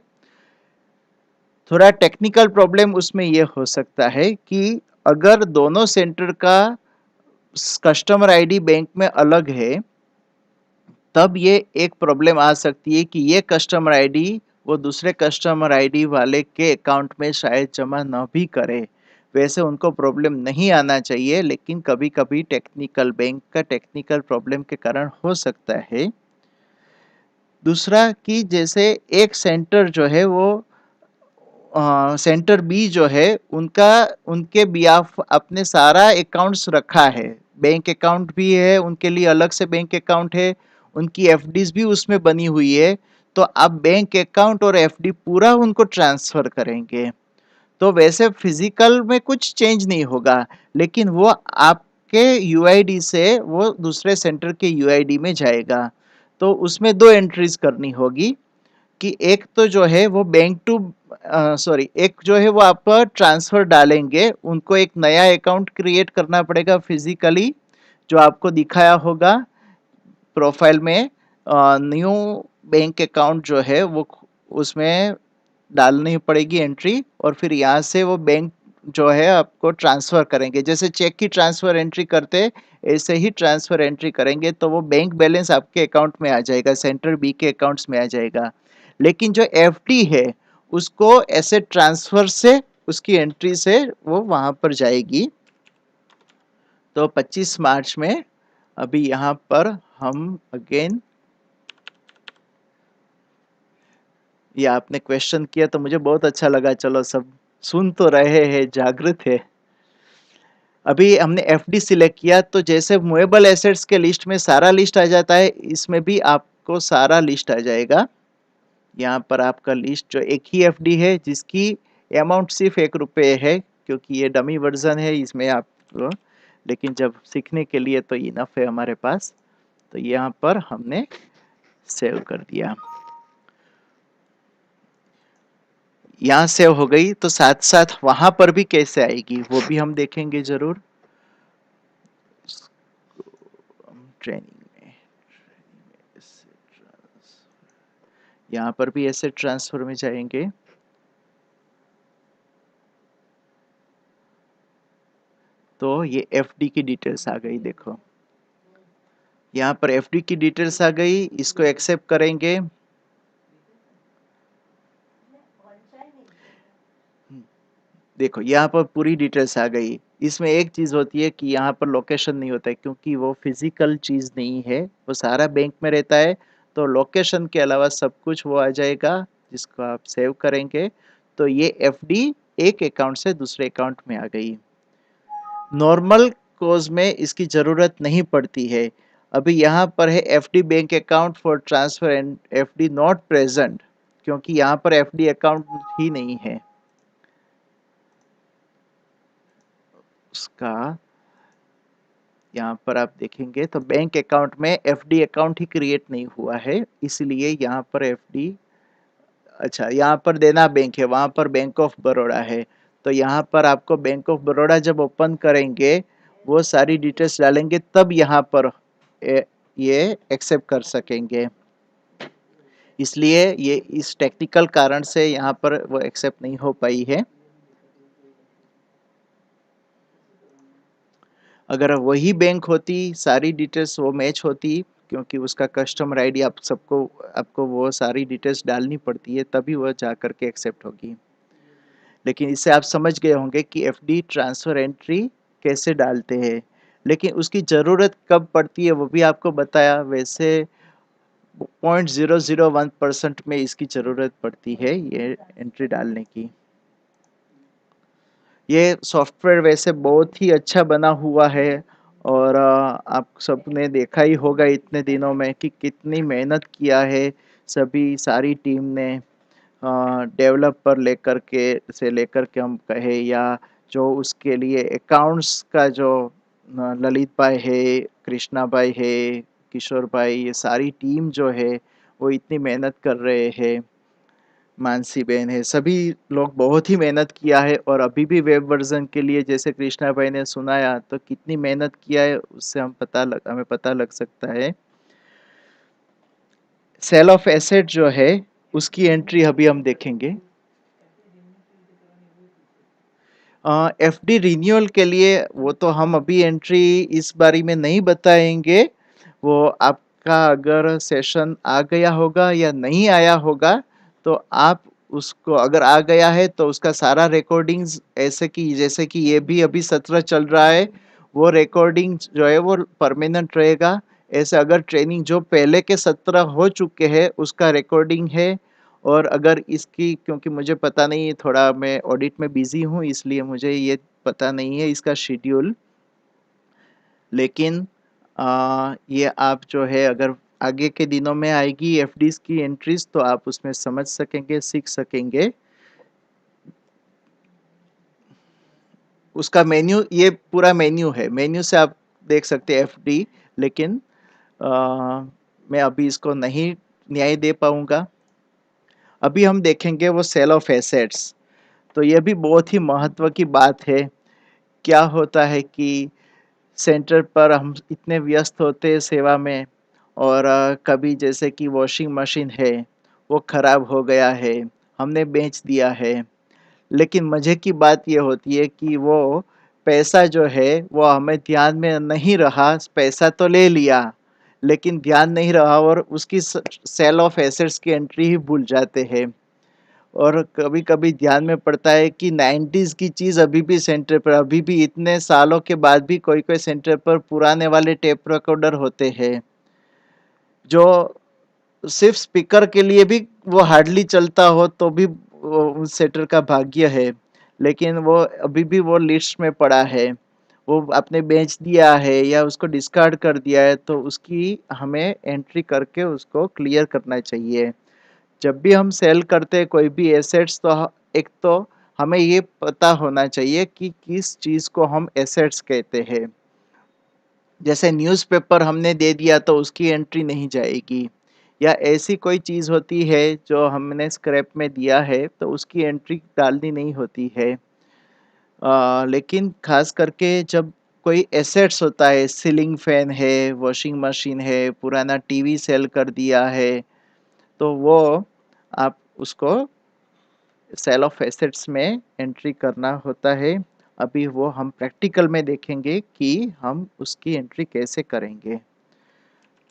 थोड़ा टेक्निकल प्रॉब्लम उसमें ये हो सकता है कि अगर दोनों सेंटर का कस्टमर आईडी बैंक में अलग है, तब ये एक प्रॉब्लम आ सकती है कि ये कस्टमर आईडी वो दूसरे कस्टमर आईडी वाले के अकाउंट में शायद जमा न भी करे। वैसे उनको प्रॉब्लम नहीं आना चाहिए, लेकिन कभी कभी टेक्निकल बैंक का टेक्निकल प्रॉब्लम के कारण हो सकता है। दूसरा कि जैसे एक सेंटर जो है वो सेंटर बी जो है उनका उनके बिहाफ अपने सारा अकाउंट्स रखा है, बैंक अकाउंट भी है उनके लिए, अलग से बैंक अकाउंट है, उनकी एफडीज भी उसमें बनी हुई है। तो आप बैंक अकाउंट और एफडी पूरा उनको ट्रांसफर करेंगे, तो वैसे फिजिकल में कुछ चेंज नहीं होगा, लेकिन वो आपके यूआईडी से वो दूसरे सेंटर के यूआईडी में जाएगा। तो उसमें दो एंट्रीज करनी होगी कि एक तो जो है वो बैंक टू सॉरी, एक जो है वो आप ट्रांसफर डालेंगे, उनको एक नया अकाउंट क्रिएट करना पड़ेगा फिजिकली, जो आपको दिखाया होगा प्रोफाइल में। न्यू बैंक अकाउंट जो है वो उसमें डालनी पड़ेगी एंट्री, और फिर यहाँ से वो बैंक जो है आपको ट्रांसफर करेंगे, जैसे चेक की ट्रांसफर एंट्री करते ऐसे ही ट्रांसफर एंट्री करेंगे, तो वो बैंक बैलेंस आपके अकाउंट में आ जाएगा, सेंटर बी के अकाउंट्स में आ जाएगा। लेकिन जो एफडी है उसको एसेट ट्रांसफर से उसकी एंट्री से वो वहां पर जाएगी। तो 25 मार्च में अभी यहाँ पर हम अगेन, ये आपने क्वेश्चन किया तो मुझे बहुत अच्छा लगा, चलो सब सुन तो रहे हैं, जागृत है। अभी हमने एफडी सिलेक्ट किया, तो जैसे मूवेबल एसेट्स के लिस्ट में सारा लिस्ट आ जाता है, इसमें भी आपको सारा लिस्ट आ जाएगा। यहाँ पर आपका लिस्ट जो एक ही एफडी है जिसकी अमाउंट सिर्फ ₹1 है, क्योंकि ये डमी वर्जन है इसमें आप, लेकिन जब सीखने के लिए तो इनफ है हमारे पास। तो यहाँ पर हमने सेव कर दिया, यहाँ सेव हो गई, तो साथ साथ वहां पर भी कैसे आएगी वो भी हम देखेंगे जरूर ट्रेनिंग में। यहाँ पर भी ऐसे ट्रांसफर में जाएंगे, तो ये एफडी की डिटेल्स आ गई, देखो यहाँ पर एफडी की डिटेल्स आ गई, इसको एक्सेप्ट करेंगे। देखो यहाँ पर पूरी डिटेल्स आ गई। इसमें एक चीज होती है कि यहाँ पर लोकेशन नहीं होता है, क्योंकि वो फिजिकल चीज नहीं है, वो सारा बैंक में रहता है। तो लोकेशन के अलावा सब कुछ वो आ जाएगा जिसको आप सेव करेंगे। तो ये एफडी एक अकाउंट से दूसरे अकाउंट में आ गई। नॉर्मल कोज में इसकी जरूरत नहीं पड़ती है। अभी यहाँ पर है FD bank account for transfer and FD not present, क्योंकि यहाँ पर एफडी अकाउंट ही नहीं है उसका। यहाँ पर आप देखेंगे तो बैंक अकाउंट में एफडी अकाउंट ही क्रिएट नहीं हुआ है, इसलिए यहाँ पर एफडी, अच्छा यहाँ पर देना बैंक है, वहां पर बैंक ऑफ बड़ौदा है। तो यहाँ पर आपको बैंक ऑफ बड़ौदा जब ओपन करेंगे, वो सारी डिटेल्स डालेंगे, तब यहाँ पर ये एक्सेप्ट कर सकेंगे। इसलिए ये इस टेक्निकल कारण से यहाँ पर वो एक्सेप्ट नहीं हो पाई है। अगर वही बैंक होती, सारी डिटेल्स वो मैच होती, क्योंकि उसका कस्टमर आईडी आप सबको, आपको वो सारी डिटेल्स डालनी पड़ती है, तभी वह जा करके एक्सेप्ट होगी। लेकिन इससे आप समझ गए होंगे कि एफडी ट्रांसफर एंट्री कैसे डालते हैं, लेकिन उसकी ज़रूरत कब पड़ती है वो भी आपको बताया। वैसे 0.001% में इसकी ज़रूरत पड़ती है ये एंट्री डालने की। ये सॉफ्टवेयर वैसे बहुत ही अच्छा बना हुआ है, और आप सबने देखा ही होगा इतने दिनों में कि कितनी मेहनत किया है सभी सारी टीम ने, डेवलपर लेकर के से लेकर के हम कहे, या जो उसके लिए अकाउंट्स का जो ललित भाई है, कृष्णा भाई है, किशोर भाई, ये सारी टीम जो है वो इतनी मेहनत कर रहे हैं। मानसी बहन है, सभी लोग बहुत ही मेहनत किया है और अभी भी वेब वर्ज़न के लिए जैसे कृष्णा भाई ने सुनाया तो कितनी मेहनत किया है उससे हमें पता लग सकता है। सेल ऑफ एसेट जो है उसकी एंट्री अभी हम देखेंगे। एफडी रिन्यूअल के लिए वो तो हम अभी एंट्री इस बारी में नहीं बताएंगे। वो आपका अगर सेशन आ गया होगा या नहीं आया होगा तो आप उसको अगर आ गया है तो उसका सारा रिकॉर्डिंग्स ऐसे कि जैसे कि ये भी अभी सत्र चल रहा है वो रिकॉर्डिंग जो है वो परमानेंट रहेगा। ऐसे अगर ट्रेनिंग जो पहले के सत्र हो चुके हैं उसका रिकॉर्डिंग है। और अगर इसकी क्योंकि मुझे पता नहीं है थोड़ा मैं ऑडिट में बिजी हूँ इसलिए मुझे ये पता नहीं है इसका शेड्यूल। लेकिन ये आप जो है अगर आगे के दिनों में आएगी एफडीज की एंट्रीज तो आप उसमें समझ सकेंगे सीख सकेंगे। उसका मेन्यू ये पूरा मेन्यू है, मेन्यू से आप देख सकते हैं एफडी। लेकिन आ, मैं अभी इसको नहीं न्याय दे पाऊंगा। अभी हम देखेंगे वो सेल ऑफ एसेट्स। तो ये भी बहुत ही महत्व की बात है। क्या होता है कि सेंटर पर हम इतने व्यस्त होते हैं सेवा में और कभी जैसे कि वॉशिंग मशीन है वो खराब हो गया है, हमने बेच दिया है। लेकिन मज़े की बात ये होती है कि वो पैसा जो है वो हमें ध्यान में नहीं रहा, पैसा तो ले लिया लेकिन ध्यान नहीं रहा और उसकी सेल ऑफ एसेट्स की एंट्री ही भूल जाते हैं। और कभी-कभी ध्यान में पड़ता है कि 90s की चीज़ अभी भी सेंटर पर अभी भी इतने सालों के बाद भी कोई-कोई सेंटर पर पुराने वाले टेप रिकॉर्डर होते हैं, जो सिर्फ स्पीकर के लिए भी वो हार्डली चलता हो तो भी वो उस सेंटर का भाग्य है। लेकिन वो अभी भी वो लिस्ट में पड़ा है। वो आपने बेच दिया है या उसको डिस्कार्ड कर दिया है तो उसकी हमें एंट्री करके उसको क्लियर करना चाहिए। जब भी हम सेल करते हैं कोई भी एसेट्स तो एक तो हमें ये पता होना चाहिए कि किस चीज़ को हम एसेट्स कहते हैं। जैसे न्यूज़पेपर हमने दे दिया तो उसकी एंट्री नहीं जाएगी या ऐसी कोई चीज़ होती है जो हमने स्क्रैप में दिया है तो उसकी एंट्री डालनी नहीं होती है। लेकिन खास करके जब कोई एसेट्स होता है, सीलिंग फैन है, वॉशिंग मशीन है, पुराना टीवी सेल कर दिया है तो वो आप उसको सेल ऑफ एसेट्स में एंट्री करना होता है। अभी वो हम प्रैक्टिकल में देखेंगे कि हम उसकी एंट्री कैसे करेंगे।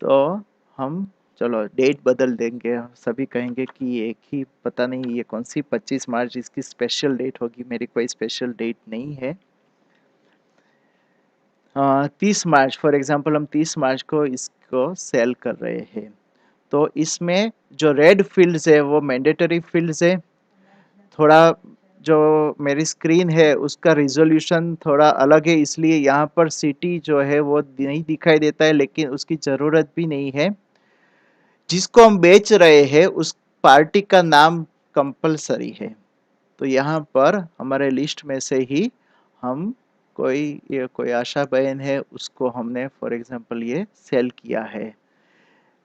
तो हम चलो डेट बदल देंगे, सभी कहेंगे कि एक ही पता नहीं ये कौन सी 25 मार्च इसकी स्पेशल डेट होगी, मेरी कोई स्पेशल डेट नहीं है। 30 मार्च फॉर एग्जांपल हम 30 मार्च को इसको सेल कर रहे हैं। तो इसमें जो रेड फील्ड्स है वो मैंडेटरी फील्ड्स है। थोड़ा जो मेरी स्क्रीन है उसका रिजोल्यूशन थोड़ा अलग है इसलिए यहाँ पर सिटी जो है वो नहीं दिखाई देता है लेकिन उसकी ज़रूरत भी नहीं है। जिसको हम बेच रहे हैं उस पार्टी का नाम कंपलसरी है। तो यहाँ पर हमारे लिस्ट में से ही हम कोई आशा बहन है उसको हमने फॉर एग्जांपल ये सेल किया है।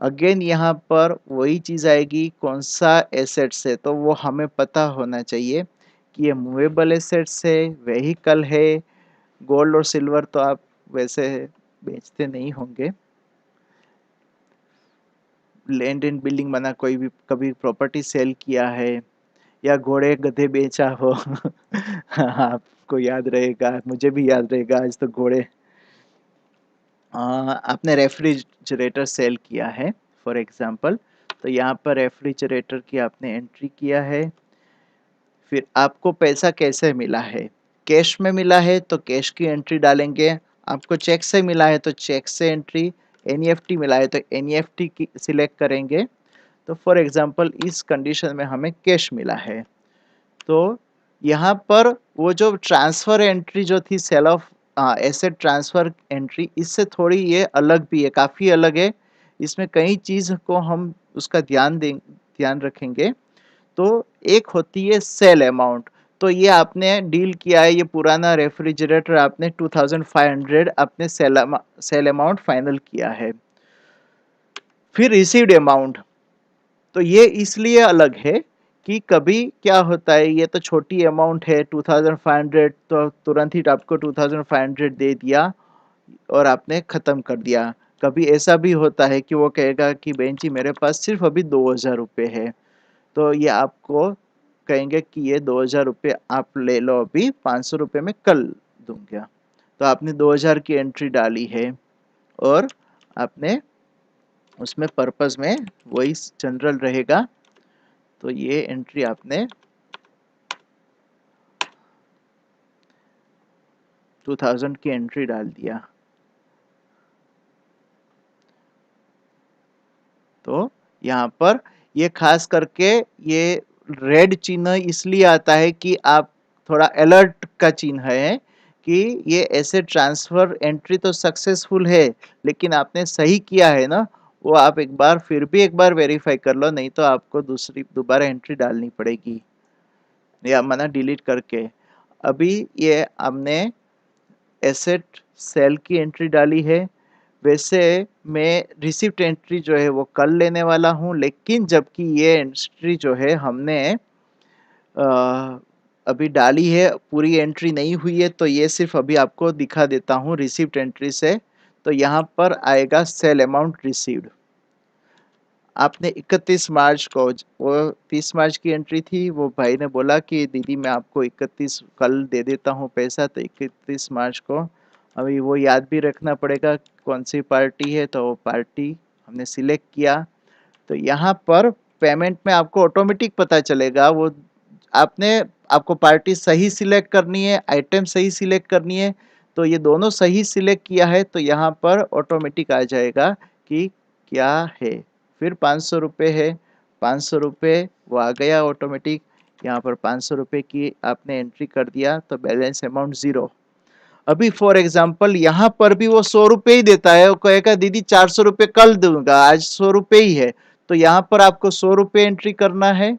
अगेन यहाँ पर वही चीज़ आएगी कौन सा एसेट्स है तो वो हमें पता होना चाहिए कि ये मूवेबल एसेट्स है, वेहिकल है। गोल्ड और सिल्वर तो आप वैसे बेचते नहीं होंगे। लैंड एंड बिल्डिंग बना कोई भी कभी प्रॉपर्टी सेल किया है या घोड़े गधे बेचा हो आपको याद रहेगा, मुझे भी याद रहेगा आज तो घोड़े। आपने रेफ्रिजरेटर सेल किया है फॉर एग्जांपल तो यहाँ पर रेफ्रिजरेटर की आपने एंट्री किया है। फिर आपको पैसा कैसे मिला है, कैश में मिला है तो कैश की एंट्री डालेंगे। आपको चेक से मिला है तो चेक से एंट्री, एनईएफटी मिला है तो एनईएफटी की सिलेक्ट करेंगे। तो फॉर एग्जांपल इस कंडीशन में हमें कैश मिला है तो यहाँ पर वो जो ट्रांसफ़र एंट्री जो थी sale of asset transfer entry इससे थोड़ी ये अलग भी है, काफ़ी अलग है। इसमें कई चीज़ को हम उसका ध्यान रखेंगे। तो एक होती है सेल अमाउंट। तो ये आपने डील किया है, ये पुराना रेफ्रिजरेटर आपने 2500 आपने सेल अमाउंट फाइनल किया है। फिर रिसीव्ड अमाउंट तो ये इसलिए अलग है कि कभी क्या होता है, ये तो छोटी अमाउंट है 2500, तो तुरंत ही आपको 2500 दे दिया और आपने ख़त्म कर दिया। कभी ऐसा भी होता है कि वो कहेगा कि बहन जी मेरे पास सिर्फ अभी 2000 रुपये है, तो ये आपको कहेंगे कि ये 2000 रुपये आप ले लो, अभी 500 रुपये में कल दूंगा। तो आपने 2000 की एंट्री डाली है और आपने उसमें पर्पस में वही जनरल रहेगा, तो ये एंट्री आपने 2000 की एंट्री डाल दिया। तो यहाँ पर ये खास करके ये रेड चिन्ह इसलिए आता है कि आप थोड़ा अलर्ट का चिन्ह है कि ये ऐसे ट्रांसफर एंट्री तो सक्सेसफुल है, लेकिन आपने सही किया है ना, वो आप एक बार फिर भी एक बार वेरीफाई कर लो, नहीं तो आपको दोबारा एंट्री डालनी पड़ेगी या मना डिलीट करके। अभी ये हमने एसेट सेल की एंट्री डाली है, वैसे मैं रिसिप्ट एंट्री जो है वो कल लेने वाला हूँ, लेकिन जबकि ये एंट्री जो है हमने अभी डाली है, पूरी एंट्री नहीं हुई है, तो ये सिर्फ अभी आपको दिखा देता हूँ रिसिप्ट एंट्री से। तो यहाँ पर आएगा सेल अमाउंट रिसीव्ड। आपने 31 मार्च को, वो 30 मार्च की एंट्री थी, वो भाई ने बोला कि दीदी मैं आपको 31 कल दे देता हूँ पैसा, तो 31 मार्च को अभी वो याद भी रखना पड़ेगा कौन सी पार्टी है, तो वो पार्टी हमने सिलेक्ट किया। तो यहाँ पर पेमेंट में आपको ऑटोमेटिक पता चलेगा, वो आपने आपको पार्टी सही सिलेक्ट करनी है, आइटम सही सिलेक्ट करनी है, तो ये दोनों सही सिलेक्ट किया है, तो यहाँ पर ऑटोमेटिक आ जाएगा कि क्या है। फिर 500 रुपये है, 500 रुपये वो आ गया ऑटोमेटिक। यहाँ पर 500 रुपये की आपने एंट्री कर दिया, तो बैलेंस अमाउंट 0। अभी फॉर एग्जाम्पल यहाँ पर भी वो 100 रुपये ही देता है, वो कहेगा दीदी 400 रुपये कल दूंगा, आज 100 रुपये ही है, तो यहाँ पर आपको 100 रुपये एंट्री करना है।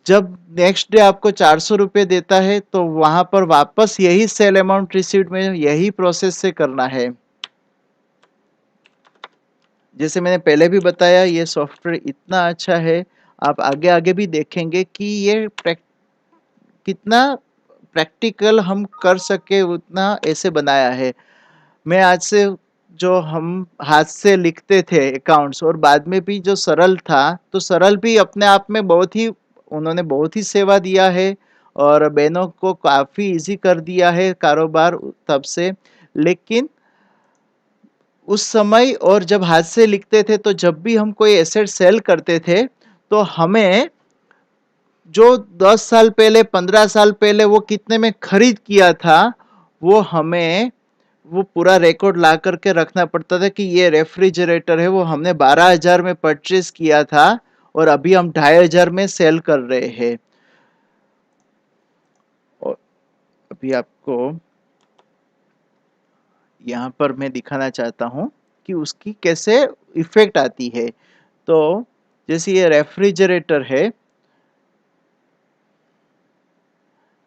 जब नेक्स्ट डे आपको 400 रुपये देता है, तो वहां पर वापस यही सेल अमाउंट रिसीव्ड में यही प्रोसेस से करना है। जैसे मैंने पहले भी बताया, ये सॉफ्टवेयर इतना अच्छा है, आप आगे आगे भी देखेंगे कि ये कितना प्रैक्टिकल हम कर सके उतना ऐसे बनाया है। मैं आज से जो हम हाथ से लिखते थे अकाउंट्स, और बाद में भी जो सरल था, तो सरल भी अपने आप में बहुत ही, उन्होंने बहुत ही सेवा दिया है और बहनों को काफ़ी इजी कर दिया है कारोबार तब से। लेकिन उस समय और जब हाथ से लिखते थे, तो जब भी हम कोई एसेट सेल करते थे, तो हमें जो 10 साल पहले 15 साल पहले वो कितने में खरीद किया था, वो हमें वो पूरा रिकॉर्ड ला करके रखना पड़ता था कि ये रेफ्रिजरेटर है, वो हमने 12,000 में परचेज किया था और अभी हम 2,500 में सेल कर रहे हैं। और अभी आपको यहाँ पर मैं दिखाना चाहता हूँ कि उसकी कैसे इफेक्ट आती है। तो जैसे ये रेफ्रिजरेटर है,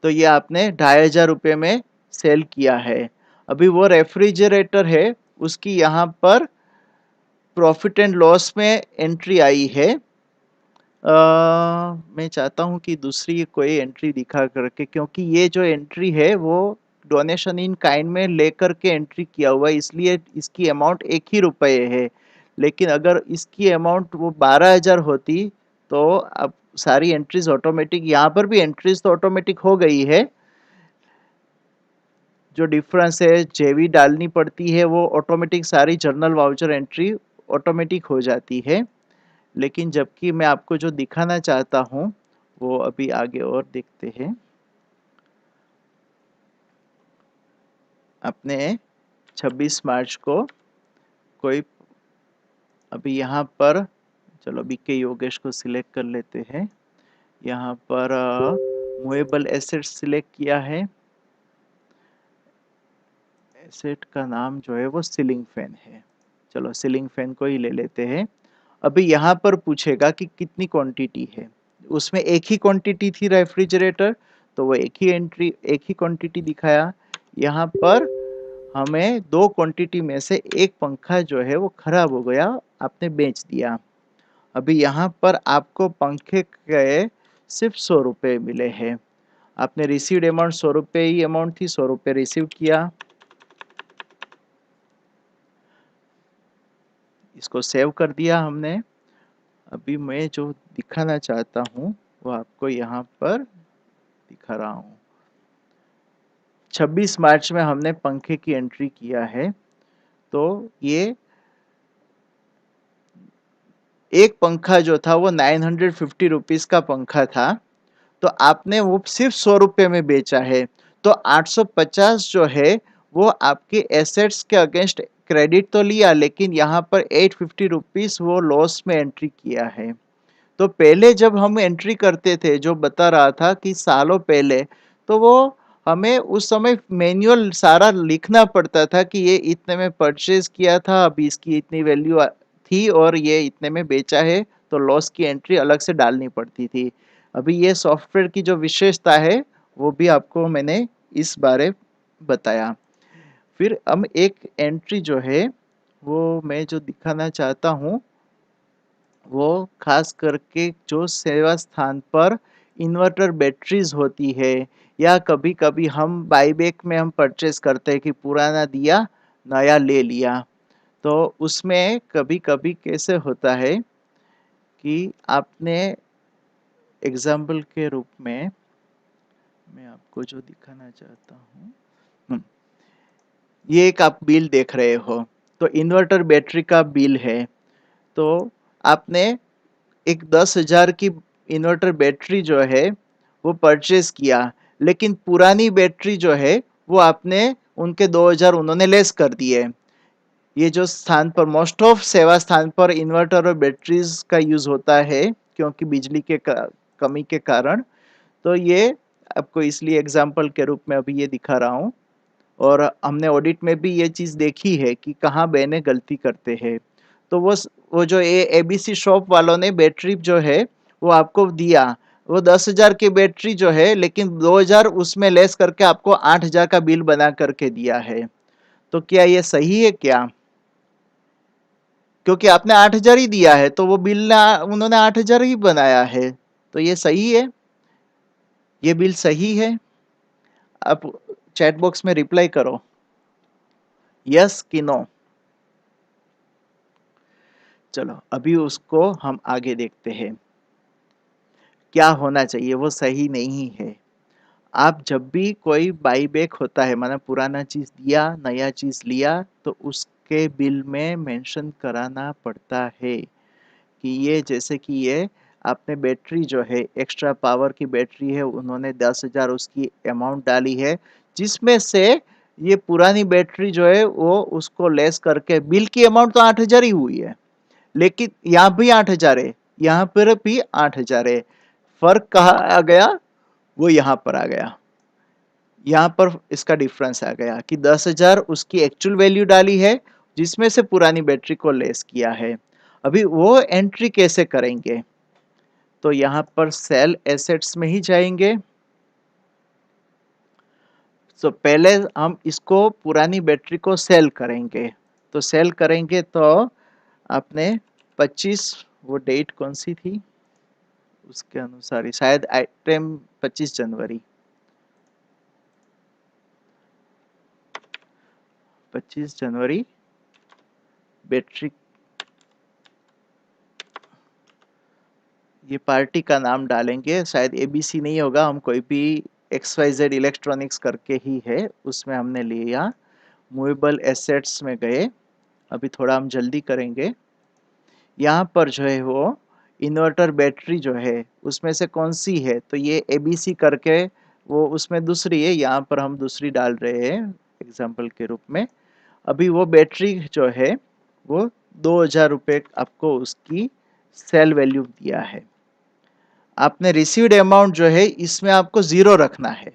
तो ये आपने 2,500 रुपये में सेल किया है। अभी वो रेफ्रिजरेटर है, उसकी यहाँ पर प्रॉफिट एंड लॉस में एंट्री आई है। मैं चाहता हूँ कि दूसरी कोई एंट्री दिखा करके, क्योंकि ये जो एंट्री है वो डोनेशन इन काइंड में लेकर के एंट्री किया हुआ है, इसलिए इसकी अमाउंट 1 ही रुपये है। लेकिन अगर इसकी अमाउंट वो 12,000 होती, तो अब सारी एंट्रीज ऑटोमेटिक, यहाँ पर भी एंट्रीज तो ऑटोमेटिक हो गई है, जो डिफरेंस है जेवी डालनी पड़ती है, वो ऑटोमेटिक सारी जर्नल वाउचर एंट्री ऑटोमेटिक हो जाती है। लेकिन जबकि मैं आपको जो दिखाना चाहता हूँ, वो अभी आगे और देखते हैं। अपने 26 मार्च को कोई, अभी यहाँ पर चलो बीके योगेश को सिलेक्ट कर लेते हैं। यहाँ पर मूवेबल एसेट सिलेक्ट किया है, एसेट का नाम जो है वो सीलिंग फैन है, चलो सीलिंग फैन को ही ले लेते हैं। अभी यहाँ पर पूछेगा कि कितनी क्वांटिटी है, उसमें एक ही क्वांटिटी थी रेफ्रिजरेटर, तो वो एक ही एंट्री एक ही क्वांटिटी दिखाया। यहाँ पर हमें दो क्वांटिटी में से एक पंखा जो है वो खराब हो गया, आपने बेच दिया। अभी यहाँ पर आपको पंखे के सिर्फ 100 रुपये मिले हैं। आपने रिसीव्ड अमाउंट 100 रुपये ही अमाउंट थी, 100 रुपये रिसीव किया। इसको सेव कर दिया हमने। अभी मैं जो दिखाना चाहता हूँ वो आपको यहाँ पर दिखा रहा हूँ। 26 मार्च में हमने पंखे की एंट्री किया है। तो ये एक पंखा जो था वो 950 रुपीज का पंखा था, तो आपने वो सिर्फ 100 रुपये में बेचा है। तो 850 जो है वो आपके एसेट्स के अगेंस्ट क्रेडिट तो लिया, लेकिन यहाँ पर 850 रुपीज वो लॉस में एंट्री किया है। तो पहले जब हम एंट्री करते थे, जो बता रहा था कि सालों पहले, तो वो हमें उस समय मैनुअल सारा लिखना पड़ता था कि ये इतने में परचेज किया था, अभी इसकी इतनी वैल्यू थी और ये इतने में बेचा है, तो लॉस की एंट्री अलग से डालनी पड़ती थी। अभी ये सॉफ्टवेयर की जो विशेषता है वो भी आपको मैंने इस बारे बताया। फिर हम एक एंट्री जो है वो मैं जो दिखाना चाहता हूँ वो खास करके जो सेवा स्थान पर इन्वर्टर बैटरीज होती है, या कभी कभी हम बाईबैक में हम परचेस करते हैं कि पुराना दिया नया ले लिया। तो उसमें कभी कभी कैसे होता है कि आपने एग्जाम्पल के रूप में मैं आपको जो दिखाना चाहता हूँ, ये एक आप बिल देख रहे हो, तो इन्वर्टर बैटरी का बिल है। तो आपने एक 10,000 की इन्वर्टर बैटरी जो है वो परचेज किया, लेकिन पुरानी बैटरी जो है वो आपने उनके 2,000 उन्होंने लेस कर दिए। ये जो स्थान पर मोस्ट ऑफ सेवा स्थान पर इन्वर्टर और बैटरीज का यूज होता है क्योंकि बिजली के कमी के कारण। तो ये आपको इसलिए एग्जाम्पल के रूप में अभी ये दिखा रहा हूँ। और हमने ऑडिट में भी ये चीज़ देखी है कि कहाँ बहने गलती करते हैं। तो वो जो एबीसी शॉप वालों ने बैटरी जो है वो आपको दिया, वो 10,000 की बैटरी जो है, लेकिन 2,000 उसमें लेस करके आपको 8,000 का बिल बना करके दिया है। तो क्या ये सही है क्या? क्योंकि आपने 8,000 ही दिया है, तो वो बिल उन्होंने 8,000 ही बनाया है। तो ये सही है? ये बिल सही है? आप चैट बॉक्स में रिप्लाई करो, यस कि नो। चलो अभी उसको हम आगे देखते हैं। क्या होना चाहिए वो सही नहीं है। आप जब भी कोई बाई बैक होता है, माना पुराना चीज दिया नया चीज लिया, तो उसके बिल में मेंशन कराना पड़ता है कि ये जैसे कि ये आपने बैटरी जो है एक्स्ट्रा पावर की बैटरी है, उन्होंने 10,000 उसकी अमाउंट डाली है, जिसमें से ये पुरानी बैटरी जो है वो उसको लेस करके बिल की अमाउंट तो 8,000 ही हुई है, लेकिन यहाँ भी 8,000 है, यहाँ पर भी 8,000 है। फर्क कहाँ आ गया? वो यहाँ पर आ गया। यहाँ पर इसका डिफरेंस आ गया कि 10,000 उसकी एक्चुअल वैल्यू डाली है, जिसमें से पुरानी बैटरी को लेस किया है। अभी वो एंट्री कैसे करेंगे? तो यहाँ पर सेल एसेट्स में ही जाएंगे। तो पहले हम इसको पुरानी बैटरी को सेल करेंगे। तो सेल करेंगे तो आपने 25, वो डेट कौन सी थी उसके अनुसार ही शायद आइटम 25 जनवरी, 25 जनवरी बैटरी, ये पार्टी का नाम डालेंगे, शायद एबीसी नहीं होगा, हम कोई भी XYZ इलेक्ट्रॉनिक्स करके ही है, उसमें हमने लिया। मूवेबल एसेट्स में गए, अभी थोड़ा हम जल्दी करेंगे। यहाँ पर जो है वो इन्वर्टर बैटरी जो है उसमें से कौन सी है, तो ये एबीसी करके वो उसमें दूसरी है, यहाँ पर हम दूसरी डाल रहे हैं एग्जाम्पल के रूप में। अभी वो बैटरी जो है वो 2,000 रुपये आपको उसकी सेल वैल्यू दिया है। आपने रिसीव्ड अमाउंट जो है इसमें आपको 0 रखना है,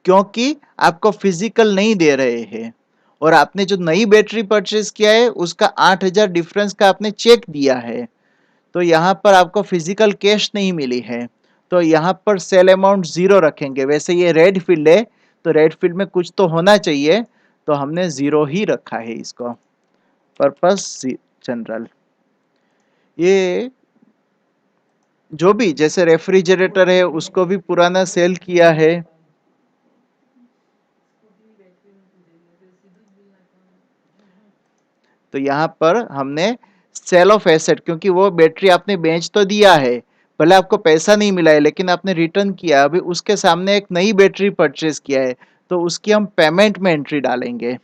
क्योंकि आपको फिजिकल नहीं दे रहे हैं, और आपने जो नई बैटरी परचेज किया है उसका 8,000 डिफरेंस का आपने चेक दिया है, तो यहाँ पर आपको फिजिकल कैश नहीं मिली है, तो यहाँ पर सेल अमाउंट 0 रखेंगे। वैसे ये रेड फील्ड है, तो रेड फील्ड में कुछ तो होना चाहिए, तो हमने 0 ही रखा है इसको, पर्पस जनरल। ये जो भी जैसे रेफ्रिजरेटर है उसको भी पुराना सेल किया है। तो यहाँ पर हमने सेल ऑफ एसेट, क्योंकि वो बैटरी आपने बेच तो दिया है, भले आपको पैसा नहीं मिला है लेकिन आपने रिटर्न किया, अभी उसके सामने एक नई बैटरी परचेज किया है, तो उसकी हम पेमेंट में एंट्री डालेंगे।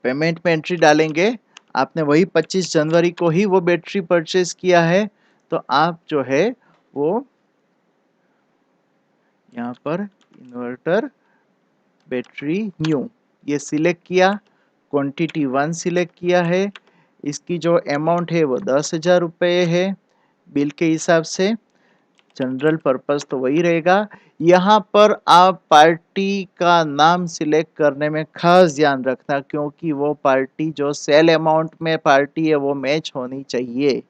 पेमेंट में एंट्री डालेंगे, आपने वही 25 जनवरी को ही वो बैटरी परचेज किया है, तो आप जो है वो यहाँ पर इन्वर्टर बैटरी न्यू ये सिलेक्ट किया, क्वांटिटी 1 सिलेक्ट किया है, इसकी जो अमाउंट है वो 10,000 रुपये है बिल के हिसाब से, जनरल पर्पस तो वही रहेगा। यहाँ पर आप पार्टी का नाम सिलेक्ट करने में खास ध्यान रखना, क्योंकि वो पार्टी जो सेल अमाउंट में पार्टी है वो मैच होनी चाहिए।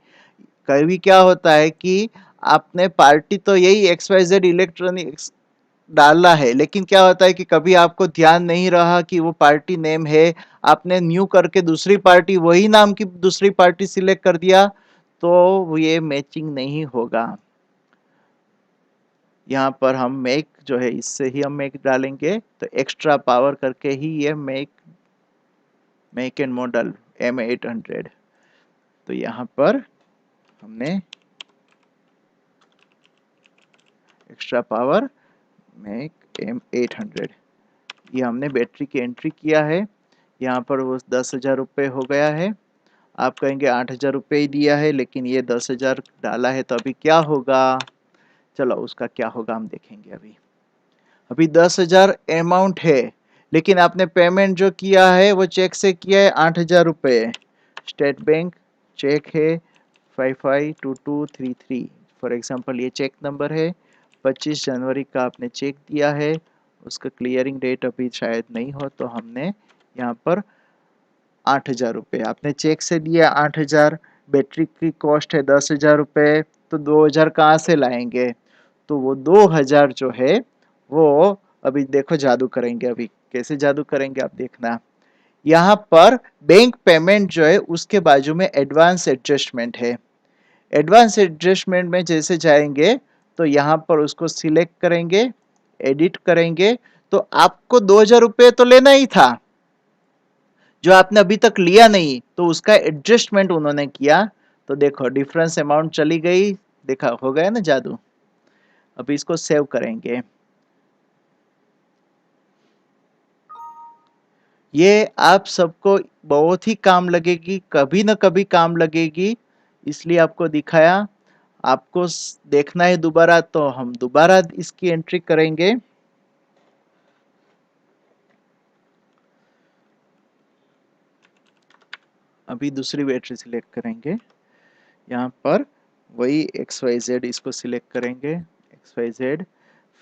कभी क्या होता है कि आपने पार्टी तो यही XYZ इलेक्ट्रॉनिक्स डालना है, लेकिन क्या होता है कि कभी आपको ध्यान नहीं रहा कि वो पार्टी नेम है, आपने न्यू करके दूसरी पार्टी वही नाम की दूसरी पार्टी सिलेक्ट कर दिया, तो ये मैचिंग नहीं होगा। यहाँ पर हम मेक जो है इससे ही हम मेक डालेंगे, तो एक्स्ट्रा पावर करके ही ये मेक एंड मॉडल M800, तो यहाँ पर हमने एक्स्ट्रा पावर मेक M800 ये हमने बैटरी की एंट्री किया है। यहाँ पर वो 10,000 रुपये हो गया है। आप कहेंगे 8,000 रुपये ही दिया है, लेकिन ये 10,000 डाला है, तो अभी क्या होगा, चलो उसका क्या होगा हम देखेंगे। अभी 10,000 अमाउंट है, लेकिन आपने पेमेंट जो किया है वो चेक से किया है 8,000 रुपये। स्टेट बैंक चेक है 552233, फॉर एग्जांपल ये चेक नंबर है, 25 जनवरी का आपने चेक दिया है, उसका क्लियरिंग डेट अभी शायद नहीं हो, तो हमने यहाँ पर 8,000 रुपये आपने चेक से दिया, 8,000, बैटरी की कॉस्ट है 10,000 रुपये, तो 2,000 कहाँ से लाएंगे, तो वो 2,000 जो है वो अभी देखो जादू करेंगे, अभी कैसे जादू करेंगे आप देखना। यहाँ पर बैंक पेमेंट जो है उसके बाजू में एडवांस एडजस्टमेंट है, एडवांस एडजस्टमेंट में जैसे जाएंगे तो यहाँ पर उसको सिलेक्ट करेंगे, एडिट करेंगे, तो आपको 2,000 रुपये तो लेना ही था, जो आपने अभी तक लिया नहीं, तो उसका एडजस्टमेंट उन्होंने किया, तो देखो डिफरेंस अमाउंट चली गई, देखा हो गया ना जादू। अभी इसको सेव करेंगे, ये आप सबको बहुत ही काम लगेगी, कभी ना कभी काम लगेगी, इसलिए आपको दिखाया। आपको देखना है दोबारा तो हम दोबारा इसकी एंट्री करेंगे। अभी दूसरी बैटरी सिलेक्ट करेंगे, यहाँ पर वही XYZ इसको सिलेक्ट करेंगे, XYZ,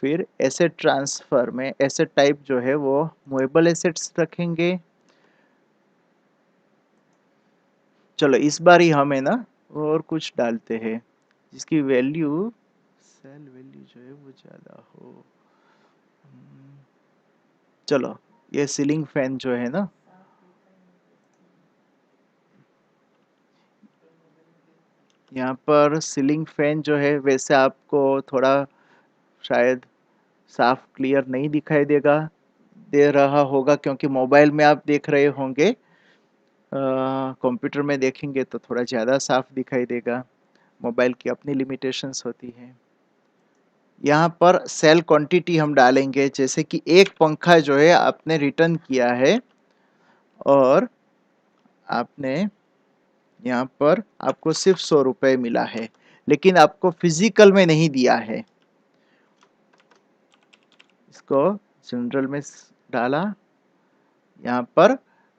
फिर एसेट ट्रांसफर में एसेट टाइप जो है वो मूवेबल एसेट्स रखेंगे। चलो इस बार ही हम है ना और कुछ डालते हैं जिसकी वैल्यू सेल वैल्यू जो है वो ज्यादा हो। चलो ये सीलिंग फैन जो है ना, यहाँ पर सीलिंग फैन जो है वैसे आपको थोड़ा शायद साफ क्लियर नहीं दिखाई दे रहा होगा, क्योंकि मोबाइल में आप देख रहे होंगे, कंप्यूटर में देखेंगे तो थोड़ा ज़्यादा साफ दिखाई देगा, मोबाइल की अपनी लिमिटेशंस होती है। यहाँ पर सेल क्वांटिटी हम डालेंगे, जैसे कि एक पंखा जो है आपने रिटर्न किया है और आपने यहाँ पर आपको सिर्फ 100 रुपये मिला है, लेकिन आपको फिजिकल में नहीं दिया है, इसको जनरल में डाला, यहाँ पर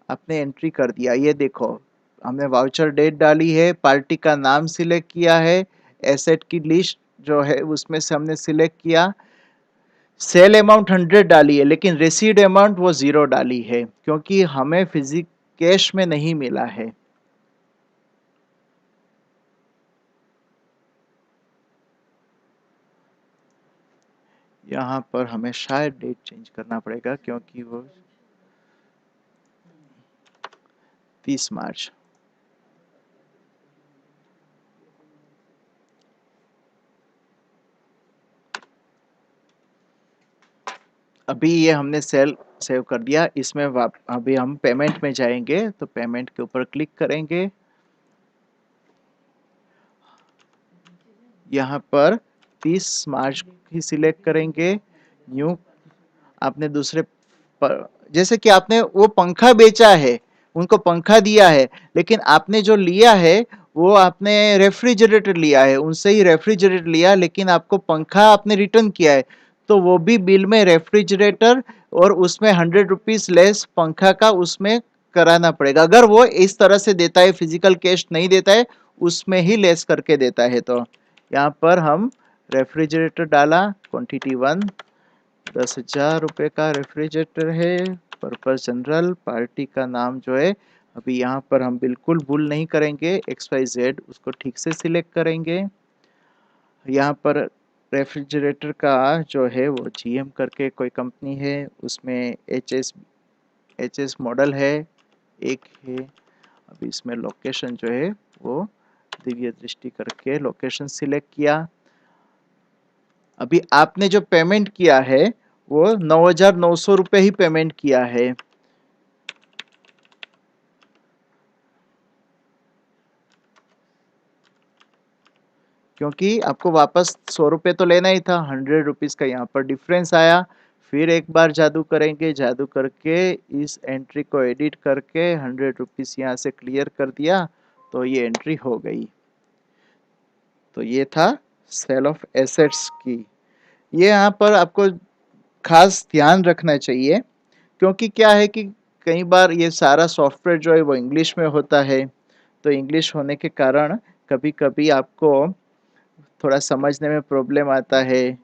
आपने एंट्री कर दिया, ये देखो हमने वाउचर डेट डाली है, पार्टी का नाम सिलेक्ट किया है, एसेट की लिस्ट जो है उसमें से हमने सिलेक्ट किया, सेल अमाउंट 100 डाली है, लेकिन रिसीव्ड अमाउंट वो 0 डाली है, क्योंकि हमें फिजिक कैश में नहीं मिला है। यहाँ पर हमें शायद डेट चेंज करना पड़ेगा, क्योंकि वो 30 मार्च, अभी ये हमने सेल सेव कर दिया। इसमें अभी हम पेमेंट में जाएंगे, तो पेमेंट के ऊपर क्लिक करेंगे। यहाँ पर 30 मार्च ही सिलेक्ट करेंगे। न्यू आपने दूसरे पर, जैसे कि आपने वो पंखा बेचा है, उनको पंखा दिया है, लेकिन आपने जो लिया है वो आपने रेफ्रिजरेटर लिया है, उनसे ही रेफ्रिजरेटर लिया, लेकिन आपको पंखा आपने रिटर्न किया है, तो वो भी बिल में रेफ्रिजरेटर और उसमें 100 रुपीज लेस पंखा का उसमें कराना पड़ेगा। अगर वो इस तरह से देता है, फिजिकल कैश नहीं देता है, उसमें ही लेस करके देता है। तो यहाँ पर हम रेफ्रिजरेटर डाला, क्वांटिटी 1, 10,000 रुपये का रेफ्रिजरेटर है, पर्पस जनरल, पार्टी का नाम जो है अभी यहाँ पर हम बिल्कुल भूल नहीं करेंगे, XYZ उसको ठीक से सिलेक्ट करेंगे। यहाँ पर रेफ्रिजरेटर का जो है वो GM करके कोई कंपनी है, उसमें HS मॉडल है, एक है। अभी इसमें लोकेशन जो है वो दिव्य दृष्टि करके लोकेशन सिलेक्ट किया। अभी आपने जो पेमेंट किया है वो 9,900 रुपये ही पेमेंट किया है। क्योंकि आपको वापस 100 रुपये तो लेना ही था, 100 रुपीज का यहाँ पर डिफरेंस आया। फिर एक बार जादू करेंगे, जादू करके इस एंट्री को एडिट करके 100 रुपीज यहाँ से क्लियर कर दिया, तो ये एंट्री हो गई। तो ये था सेल ऑफ एसेट्स की। ये यहाँ पर आपको खास ध्यान रखना चाहिए, क्योंकि क्या है कि कई बार ये सारा सॉफ्टवेयर जो है वो इंग्लिश में होता है, तो इंग्लिश होने के कारण कभी कभी आपको थोड़ा समझने में प्रॉब्लम आता है।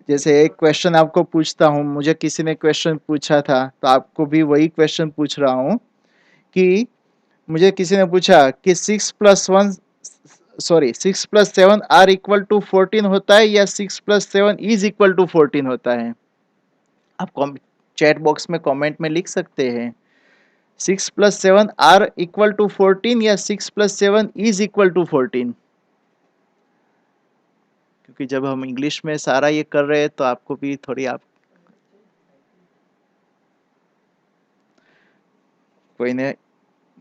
जैसे एक क्वेश्चन आपको पूछता हूँ, मुझे किसी ने क्वेश्चन पूछा था, तो आपको भी वही क्वेश्चन पूछ रहा हूँ कि मुझे किसी ने पूछा कि 6+7 आर इक्वल टू 14 होता है या 6+7 इज इक्वल टू 14 होता है। आप चैट बॉक्स में कमेंट में लिख सकते हैं 6+7 आर इक्वल टू 14 या 6+7 इज इक्वल टू 14। क्योंकि जब हम इंग्लिश में सारा ये कर रहे हैं तो आपको भी थोड़ी कोई ने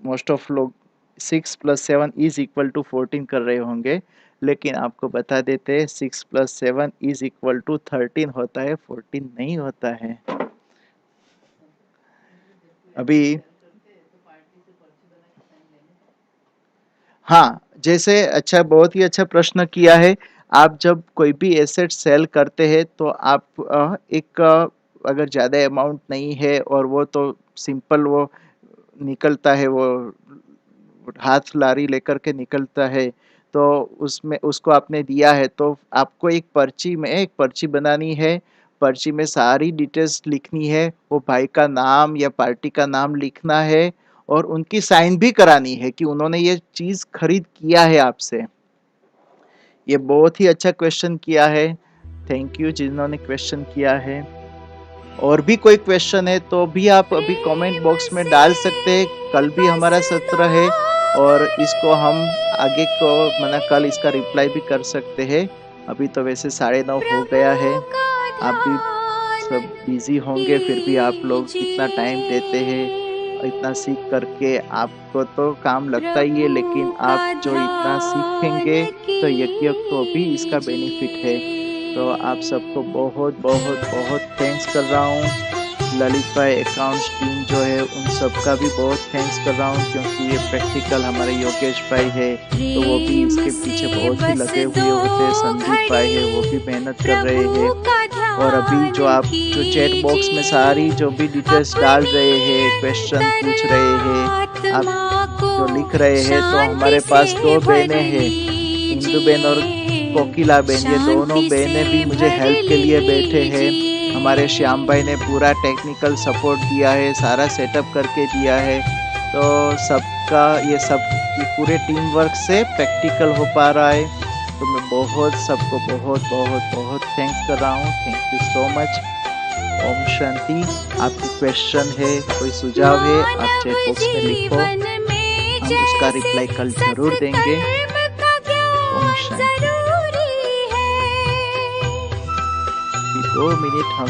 मोस्ट ऑफ लोग 6+7 इज इक्वल टू 14 कर रहे होंगे, लेकिन आपको बता देते 6+7 इज इक्वल टू 13 होता है, 14 नहीं होता है। अभी हाँ, जैसे अच्छा, बहुत ही अच्छा प्रश्न किया है। आप जब कोई भी एसेट सेल करते हैं तो आप अगर ज़्यादा अमाउंट नहीं है और वो तो सिंपल वो निकलता है, वो हाथ लारी लेकर के निकलता है, तो उसमें उसको आपने दिया है, तो आपको एक पर्ची बनानी है। पर्ची में सारी डिटेल्स लिखनी है, वो भाई का नाम या पार्टी का नाम लिखना है और उनकी साइन भी करानी है कि उन्होंने ये चीज़ खरीद किया है आपसे। ये बहुत ही अच्छा क्वेश्चन किया है, थैंक यू जिन्होंने क्वेश्चन किया है। और भी कोई क्वेश्चन है तो भी आप अभी कमेंट बॉक्स में डाल सकते हैं। कल भी हमारा सत्र है और इसको हम आगे को कल इसका रिप्लाई भी कर सकते हैं। अभी तो वैसे 9:30 हो गया है, आप भी सब बिजी होंगे, फिर भी आप लोग इतना टाइम देते हैं। इतना सीख करके आपको तो काम लगता ही है, लेकिन आप जो इतना सीखेंगे तो यज्ञ को भी इसका बेनिफिट है। तो आप सबको बहुत बहुत बहुत थैंक्स कर रहा हूँ। ललित भाई अकाउंट्स टीम जो है उन सबका भी बहुत थैंक्स कर रहा हूँ, क्योंकि ये प्रैक्टिकल हमारे योगेश भाई है तो वो भी इसके पीछे बहुत ही लगे हुए होते हैं। संदीप भाई है वो भी मेहनत कर रहे हैं। और अभी जो आप जो चैट बॉक्स में सारी जो भी डिटेल्स डाल रहे हैं, क्वेश्चन पूछ रहे हैं, आप जो लिख रहे हैं, तो हमारे पास 2 बहनें हैं, इंदु बहन और कोकिला बहन। ये दोनों बहनें भी मुझे हेल्प के लिए बैठे हैं। हमारे श्याम भाई ने पूरा टेक्निकल सपोर्ट दिया है, सारा सेटअप करके दिया है। तो सबका ये पूरे टीम वर्क से प्रैक्टिकल हो पा रहा है। तो मैं सबको बहुत बहुत बहुत थैंक्स कर रहा हूँ। Thank you so much. ओम शांति। आपकी क्वेश्चन है, कोई सुझाव है, आप चैट बॉक्स में लिखो, हम उसका रिप्लाई कल जरूर देंगे। ओम शांति। 2 मिनट हम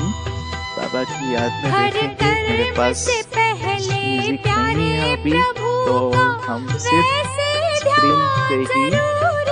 बाबा की याद में हर बैठेंगे। मेरे कर्म पास से पहले म्यूज़िक नहीं प्यारे है अभी, प्रभु तो का हम सिर्फ़ वैसे स्क्रीन पे ध्यान ही जरूर